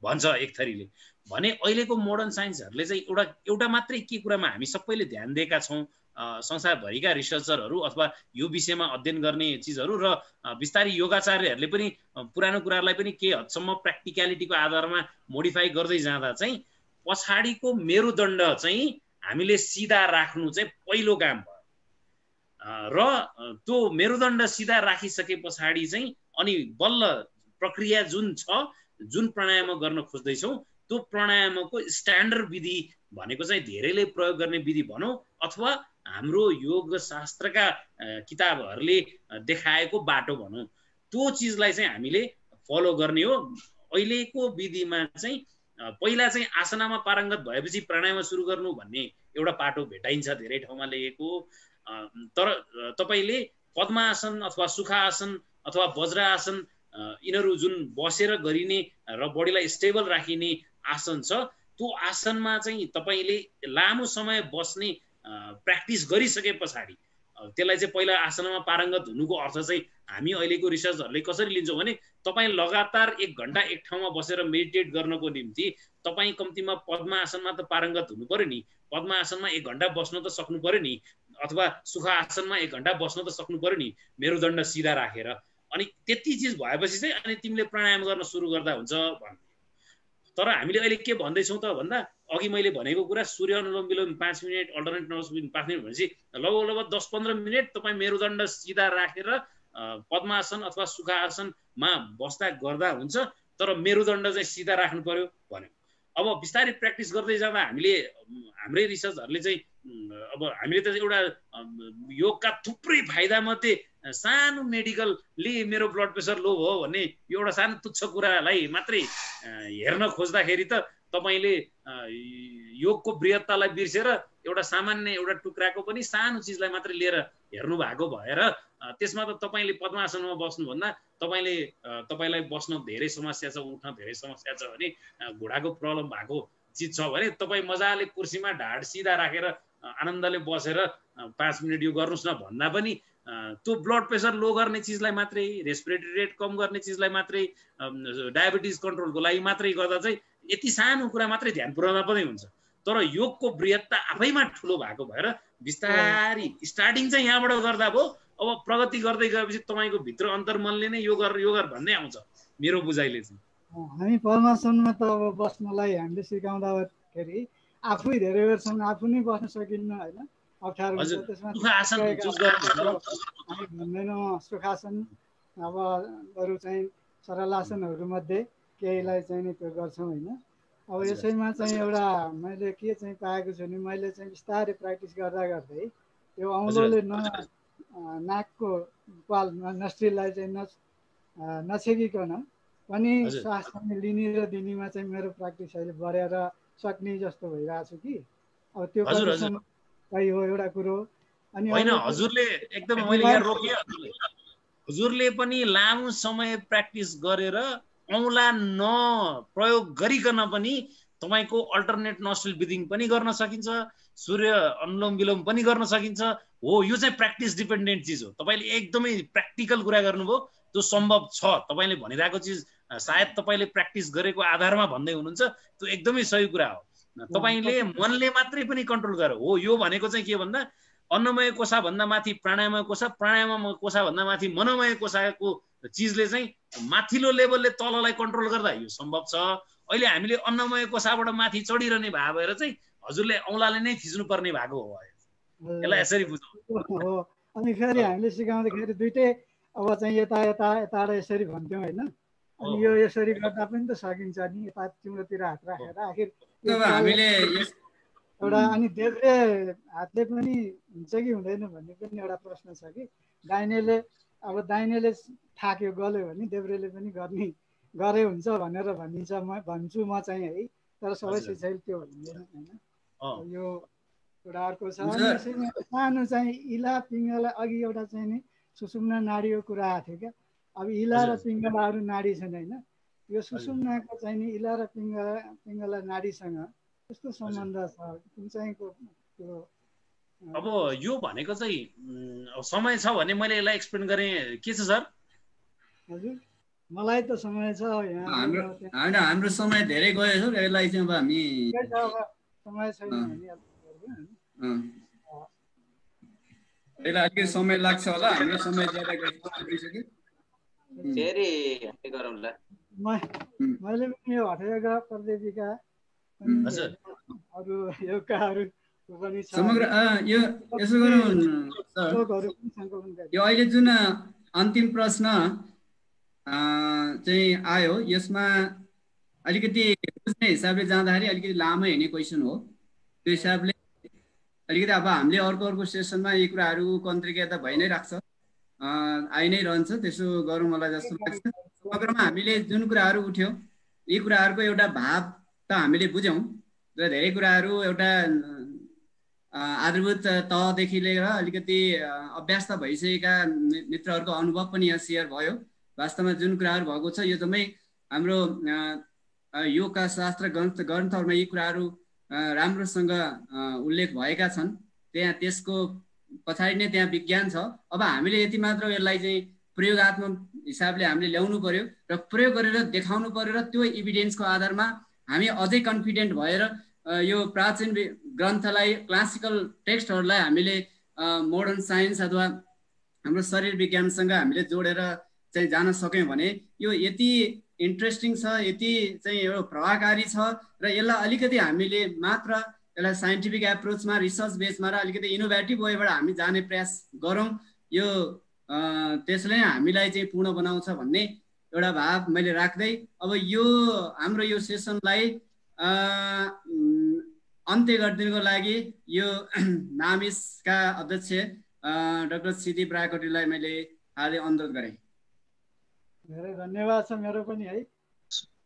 भन्छ एक थरीले। भने अहिलेको मोडर्न साइन्सहरूले चाहिँ एउटा मात्रै के कुरामा हामी सबैले ध्यान दिएका छौँ, संसारभरिका रिसर्चरहरू अथवा यो विषयमा अध्ययन गर्ने चिजहरू र बिस्तारै योगाचार्यहरूले पनि पुरानो कुराहरूलाई पनि के हदसम्म प्र्याक्टिकलिटीको आधारमा मोडिफाई गर्दै जाँदा चाहिँ पछाडिको मेरुदण्ड चाहिँ हामीले सिधा राख्नु चाहिँ पहिलो काम भयो र त्यो मेरुदण्ड सिधा राखिसके पछाडि चाहिँ अनि बल्ल प्रक्रिया जुन छ, जुन प्राणायाम गर्न खोज्दैछौँ त्यो प्राणायामको स्ट्यान्डर्ड विधि भनेको चाहिँ धेरैले प्रयोग गर्ने विधि भनौँ अथवा हाम्रो योग शास्त्रका किताबहरूले देखाएको बाटो भनौँ, त्यो चिजलाई चाहिँ हामीले फलो गर्ने हो। अहिलेको विधिमा चाहिँ पहिला चाहिँ आसनामा पारङ्गत भएपछि प्राणायाम सुरु गर्नु भन्ने एउटा पाटो भेटाइन्छ धेरै ठाउँमा लेखेको। तर तपाईले पद्मासन अथवा सुखासन अथवा वज्रासन यिनीहरू जुन बसेर गरिने र बडीलाई स्टेबल राखिने आसन छ, त्यो आसनमा चाहिँ तपाईले लामो समय बस्ने प्र्याक्टिस गरिसके पछाडि त्यसलाई चाहिँ पहिला आसनमा पारङ्गत हुनुको अर्थ चाहिँ हामी अहिलेको रिसर्चहरूले कसरी लिन्छौँ भने तपाईँ लगातार 1 घण्टा एक ठाउँमा बसेर मेडिटेट गर्नको निम्ति तपाईँ कम्तीमा पद्मासनमा त पारङ्गत हुनु पर्यो नि, पद्मासनमा 1 घण्टा बस्न त सक्नु पर्यो नि, अथवा सुखासनमा 1 घण्टा बस्न त सक्नु पर्यो नि मेरुदण्ड सिधा राखेर। अनि त्यति चिज भएपछि चाहिँ अनि तिमीले प्राणायाम गर्न सुरु गर्दा हुन्छ भन्ने। तर हामीले अहिले के भन्दैछौँ त भन्दा अघि मैले भनेको कुरा सूर्य अनुलोम विलोम 5 minute, alternate nervous breathing 5 minute भनेपछि लगभग 10-15 मिनट तपाईँ मेरुदण्ड सिधा राखेर पद्मासन अथवा सुखासनमा बस्दा गर्दा हुन्छ। तर मेरुदण्ड चाहिँ सिधा राख्नु पर्यो भन्यो। अब बिस्तारै प्र्याक्टिस गर्दै जाँदा हाम्रै रिसर्चहरूले चाहिँ अब हामीले त एउटा योगका थुप्रै फाइदा मध्ये सानो मेडिकलले मेरो ब्लड प्रेसर लो भयो भन्ने यो एउटा सानो तुच्छ कुरालाई मात्रै हेर्न खोज्दाखेरि त तपाईले योगको बृहत्तालाई बिर्सेर एउटा सामान्य एउटा टुक्राको पनि सानो चिजलाई मात्रै लिएर हेर्नु भएको भएर त्यसमा त तपाईले पद्मासनमा बस्नु भन्दा तपाईलाई बस्न धेरै समस्या छ, उठ्न धेरै समस्या छ भने, घुँडाको प्रब्लम भएको चिज छ भने तपाईँ मजाले कुर्सीमा ढाड सिधा राखेर आनन्दले बसेर 5 मिनट यो गर्नुस् न भन्दा पनि त्यो ब्लड प्रेसर लो गर्ने चिजलाई मात्रै, रेस्पिरेटरी रेट कम गर्ने चिजलाई मात्रै, डायबिटिज कन्ट्रोलको लागि मात्रै गर्दा चाहिँ यति सानो कुरा मात्रै ध्यान पुर्याउँदा पनि हुन्छ। तर योगको बृहत्ता आफैमा ठुलो भएको भएर बिस्तारी स्टार्टिङ चाहिँ यहाँबाट गर्दा भयो। अब प्रगति गर्दै गएपछि तपाईँको भित्र अन्तर्मनले नै यो गर भन्दै आउँछ मेरो बुझाइले चाहिँ। हामी पद्मासनमा त अब बस्नलाई हामीले सिकाउँदाखेरि आफै धेरै बेरसम्म आफू नै बस्न सकिन्न होइन, अप्ठ्यारो हुन्छ। त्यसमा भन्दैनौँ सुखासन अब अरू चाहिँ सरलासनहरू मध्ये केहीलाई चाहिँ त्यो गर्छौँ होइन। अब यसैमा चाहिँ एउटा मैले के चाहिँ पाएको छु नि, मैले चाहिँ बिस्तारै प्र्याक्टिस गर्दा गर्दै त्यो औँलोले नाकको पाल नस्ट्रिललाई चाहिँ नछेकिकन पनि श्वास पनि लिने र दिनेमा चाहिँ मेरो प्र्याक्टिस अहिले बढेर सक्ने जस्तो भइरहेको छु कि। अब त्यो कही हो एउटा कुरो। अनि होइन हजुरले एकदम मैले यहाँ रोकेँ, हजुरले पनि लामो समय प्र्याक्टिस गरेर औँला नप्रयोग गरिकन पनि तपाईँको अल्टरनेट नस्ट्रिल ब्रिदिङ पनि गर्न सकिन्छ, सूर्य अनुलोम विलोम पनि गर्न सकिन्छ। हो यो चाहिँ प्र्याक्टिस डिपेन्डेन्ट चिज हो। तपाईँले एकदमै प्र्याक्टिकल कुरा गर्नुभयो, त्यो सम्भव छ। तपाईँले भनिरहेको चिज सायद तपाईँले प्र्याक्टिस गरेको आधारमा भन्दै हुनुहुन्छ, त्यो एकदमै सही कुरा हो। तपाईँले मनले मात्रै पनि कन्ट्रोल गर हो। यो भनेको चाहिँ के भन्दा अन्नमय कोशा भन्दा माथि प्राणायामय कोशा, प्राणायामय कोशा भन्दा माथि मनोमय कोशाको चिजले चाहिँ माथिल्लो लेभलले तललाई कन्ट्रोल गर्दा यो सम्भव छ। अहिले हामीले अन्नमय कोशाबाट माथि चढिरहने भएर चाहिँ हजुरले औँलाले नै थिच्नु पर्ने भएको हो। यसलाई यसरी बुझौँ। अनि फेरि हामीले सिकाउँदाखेरि दुइटै अब चाहिँ यता यसरी भन्थ्यौँ होइन। अनि यो यसरी गर्दा पनि त सकिन्छ नि, यता तिम्रोतिर हात राखेर आखिर हामीले एउटा। अनि देब्रे हातले पनि हुन्छ कि हुँदैन भन्ने पनि एउटा प्रश्न छ कि। दाहिनेले थाक्यो गल्यो भने देब्रेले पनि गरे हुन्छ भनेर भनिन्छ, भन्छु म चाहिँ है। तर सबै शिक्षाले त्यो हुँदैन होइन। यो एउटा अर्को छ। सानो चाहिँ इला पिङ्गला अघि एउटा चाहिँ नि सुषुम्ना नाडीको कुरा आएको थियो क्या। अब इला र पिङ्गला अरू नाडी छन् होइन। यो सुषुम्नाको चाहिँ नि इला र पिङ्गला नाडीसँग कस्तो सम्बन्ध छ कुन चाहिँ त्यो? अब यो भनेको चाहिँ समय छ भने मैले यसलाई एक्सप्लेन गरेँ के छ सर? हजुर मलाई त समय छ यहाँ। हाम्रो समय धेरै गयो सर। यसलाई चाहिँ अब हामी समय छैन भने यसलाई अलिकति समय लाग्छ होला। हाम्रो समय ज्यादा गइसक्यो। मैले पनि यो हठयोगा प्रदीपिका अरू योगाहरू पनि छ। समग्र यो यसो गरौँ यो अहिले जुन अन्तिम प्रश्न चाहिँ आयो यसमा अलिकति बुझ्ने हिसाबले जाँदाखेरि अलिकति लामो हिँड्ने क्वेसन हो। त्यो हिसाबले अलिकति अब हामीले अर्को सेसनमा यी कुराहरू कन्त्रिका त भइ नै राख्छ, आइ नै रहन्छ। त्यसो गरौँ मलाई जस्तो लाग्छ। समग्रमा हामीले जुन कुराहरू उठ्यो यी कुराहरूको एउटा भाव त हामीले बुझ्यौँ र धेरै कुराहरू एउटा आधारभूत तहदेखि लिएर अलिकति अभ्यास त भइसकेका मित्रहरूको अनुभव पनि यहाँ सेयर भयो। वास्तवमा जुन कुराहरू भएको छ यो जम्मै हाम्रो योगका शास्त्र ग्रन्थहरूमा यी कुराहरू राम्रोसँग उल्लेख भएका छन्। त्यहाँ त्यसको पछाडि नै त्यहाँ विज्ञान छ। अब हामीले यति मात्र यसलाई चाहिँ प्रयोगात्मक हिसाबले हामीले ल्याउनु पर्यो र प्रयोग गरेर देखाउनु पर्यो र त्यो इभिडेन्सको आधारमा हामी अझै कन्फिडेन्ट भएर यो प्राचीन ग्रन्थलाई क्लासिकल टेक्स्टहरूलाई हामीले मोडर्न साइन्स अथवा हाम्रो शरीर विज्ञानसँग हामीले जोडेर चाहिँ जान सक्यौँ भने यो यति इन्ट्रेस्टिङ छ, यति चाहिँ यो प्रभावकारी छ र यसलाई अलिकति हामीले मात्र यसलाई साइन्टिफिक एप्रोचमा रिसर्च बेसमा र अलिकति इनोभेटिभ वेबाट हामी जाने प्रयास गरौँ। यो त्यसले हामीलाई चाहिँ पूर्ण बनाउँछ भन्ने एउटा भाव मैले राख्दै अब यो हाम्रो यो सेसनलाई अन्त्य गरिदिनुको लागि यो नामिसका अध्यक्ष डाक्टर सिदी ब्राकोटीलाई मैले हालै अनुरोध गरेँ। धेरै धन्यवाद छ मेरो पनि है।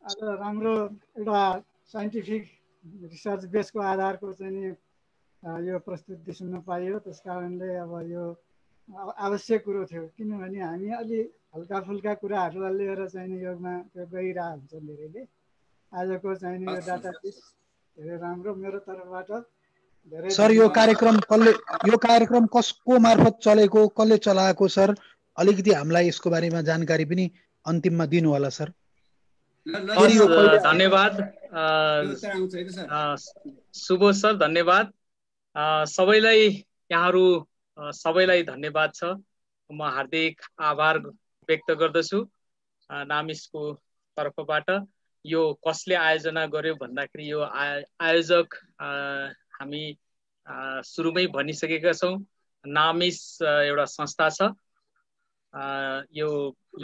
आज राम्रो एउटा साइन्टिफिक रिसर्च बेसको आधारको चाहिँ नि यो प्रस्तुति सुन्न पाइयो। त्यस कारणले अब यो आवश्यक कुरो थियो, किनभने हामी अलि हल्का फुल्का कुराहरूलाई लिएर चाहिँ नि योगमा त्यो गइरहेको हुन्छ धेरैले। आजको चाहिँ नि यो डाटा बेस धेरै राम्रो मेरो तर्फबाट धेरै। सर यो कार्यक्रम कसको मार्फत चलेको, कसले चलाएको सर, अलिकति हामीलाई यसको बारेमा जानकारी पनि अन्तिममा दिनु होला सर। धन्यवाद सुबोध सर, धन्यवाद सबैलाई, यहाँहरू सबैलाई धन्यवाद छ। म हार्दिक आभार व्यक्त गर्दछु नामिसको तर्फबाट। यो कसले आयोजना गर्यो भन्दाखेरि यो आयोजक हामी सुरुमै भनिसकेका छौँ, नामिस एउटा संस्था छ। यो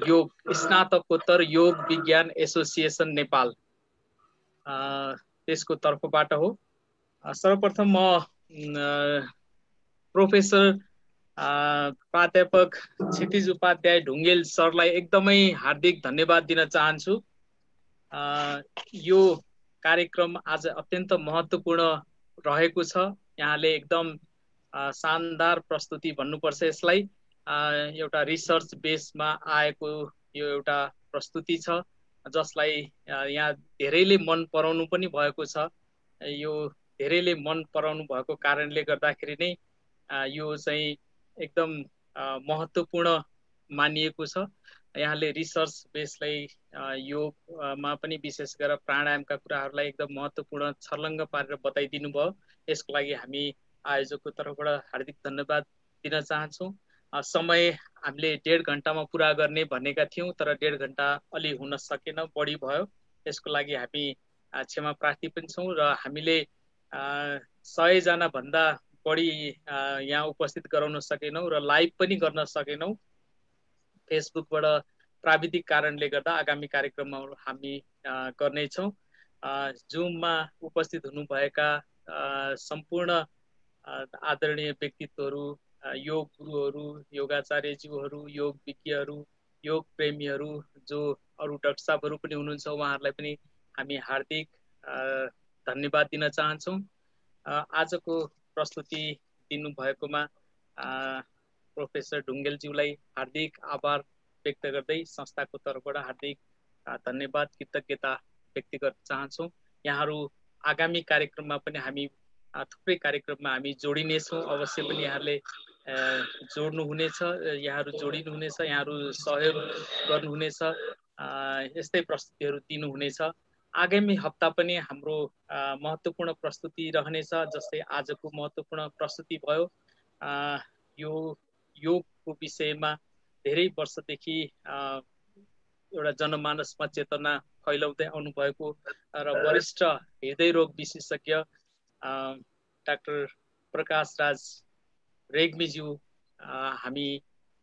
योग स्नातकोत्तर योग विज्ञान एसोसिएसन नेपाल त्यसको तर्फबाट हो। सर्वप्रथम म प्रोफेसर प्राध्यापक क्षितिज उपाध्याय ढुङ्गेल सरलाई एकदमै हार्दिक धन्यवाद दिन चाहन्छु। यो कार्यक्रम आज अत्यन्त महत्त्वपूर्ण रहेको छ। यहाँले एकदम शानदार प्रस्तुति भन्नुपर्छ यसलाई। एउटा रिसर्च बेसमा आएको यो एउटा प्रस्तुति छ जसलाई यहाँ धेरैले मन पराउनु पनि भएको छ। यो धेरैले मन पराउनु भएको कारणले गर्दाखेरि नै यो चाहिँ एकदम महत्त्वपूर्ण मानिएको छ। यहाँले रिसर्च बेसलाई योगमा पनि विशेष गरेर प्राणायामका कुराहरूलाई एकदम महत्त्वपूर्ण छर्लङ्ग पारेर बताइदिनु भयो। यसको लागि हामी आयोजकको तर्फबाट हार्दिक धन्यवाद दिन चाहन्छौँ। समय हामीले 1.5 घन्टामा पुरा गर्ने भनेका थियौँ, तर 1.5 घन्टा अलि हुन सकेन, बढी भयो। यसको लागि हामी क्षमा प्रार्थी पनि छौँ र हामीले 100 जना भन्दा बढी यहाँ उपस्थित गराउन सकेनौँ र लाइभ पनि गर्न सकेनौँ। फेसबुकबाट प्राविधिक कारणले गर्दा आगामी कार्यक्रममा हामी गर्नेछौँ। जुममा उपस्थित हुनुभएका सम्पूर्ण आदरणीय व्यक्तित्वहरू, योग गुरुहरू, योगाचार्यज्यूहरू, योग विज्ञहरू, योग प्रेमीहरू, जो अरू डाक्टर साहबहरू पनि हुनुहुन्छ, उहाँहरूलाई पनि हामी हार्दिक धन्यवाद दिन चाहन्छौँ। आजको प्रस्तुति दिनुभएकोमा प्रोफेसर ढुङ्गेलज्यूलाई हार्दिक आभार व्यक्त गर्दै संस्थाको तर्फबाट हार्दिक धन्यवाद कृतज्ञता व्यक्त गर्न चाहन्छौँ। यहाँहरू आगामी कार्यक्रममा पनि हामी थुप्रै कार्यक्रममा हामी जोडिनेछौँ। अवश्य पनि यहाँहरूले जोड्नुहुनेछ, यहाँहरू जोडिनुहुनेछ, यहाँहरू सहयोग गर्नुहुनेछ, यस्तै प्रस्तुतिहरू दिनुहुनेछ। आगामी हप्ता पनि हाम्रो महत्त्वपूर्ण प्रस्तुति रहनेछ। जस्तै आजको महत्त्वपूर्ण प्रस्तुति भयो। यो योगको विषयमा धेरै वर्षदेखि एउटा जनमानसमा चेतना फैलाउँदै आउनुभएको र वरिष्ठ हृदय रोग विशेषज्ञ डाक्टर प्रकाश राज रेग्मीज्यू हामी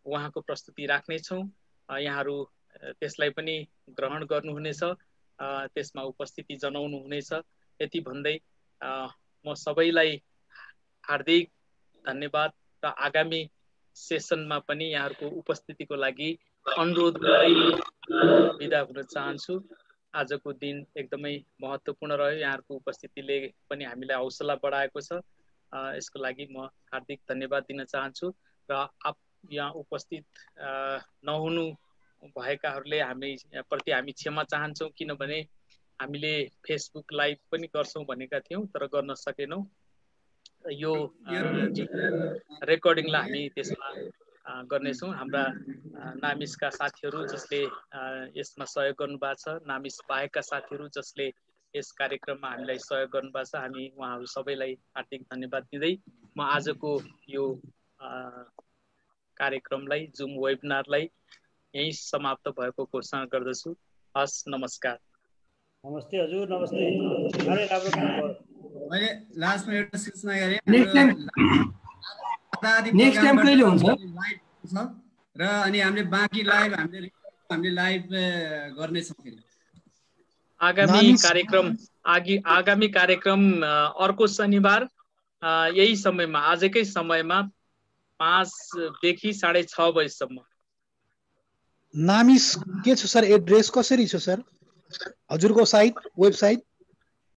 उहाँको प्रस्तुति राख्नेछौँ। यहाँहरू त्यसलाई पनि ग्रहण गर्नुहुनेछ, त्यसमा उपस्थिति जनाउनुहुनेछ। यति भन्दै म सबैलाई हार्दिक धन्यवाद र आगामी सेसनमा पनि यहाँहरूको उपस्थितिको लागि अनुरोध गर्दै बिदा हुन चाहन्छु। आजको दिन एकदमै महत्त्वपूर्ण रह्यो। यहाँहरूको उपस्थितिले पनि हामीलाई हौसला बढाएको छ। यसको लागि म हार्दिक धन्यवाद दिन चाहन्छु। र यहाँ उपस्थित नहुनु भएकाहरूले प्रति हामी क्षमा चाहन्छौँ, किनभने हामीले फेसबुक लाइभ पनि गर्छौँ भनेका थियौँ तर गर्न सकेनौँ। यो रेकर्डिङलाई हामी त्यसमा गर्नेछौँ। हाम्रा नामिसका साथीहरू जसले यसमा सहयोग गर्नुभएको छ, नामिस बाहेकका साथीहरू जसले यस कार्यक्रममा हामीलाई सहयोग गर्नुभएको छ, हामी उहाँहरू सबैलाई हार्दिक धन्यवाद दिँदै म आजको यो कार्यक्रमलाई, जुम वेबिनारलाई यही समाप्त भएको घोषणा गर्दछु। हस्, नमस्कार। नमस्ते हजुर, नमस्ते। साह्रै राम्रो काम भयो। मैले लास्टमा एउटा सूचना गरेँ, नेक्स्ट टाइम कहिले हुन्छ र अनि हामीले बाँकी लाइभ हामीले लाइभ गर्नेछौँ। आगामी कार्यक्रम अर्को शनिबार यही समयमा, आजकै समयमा 5 देखि 6:30 बजेसम्म। नामिस के छ सर? एड्रेस कसरी छ सर? हजुरको साइट, वेबसाइट?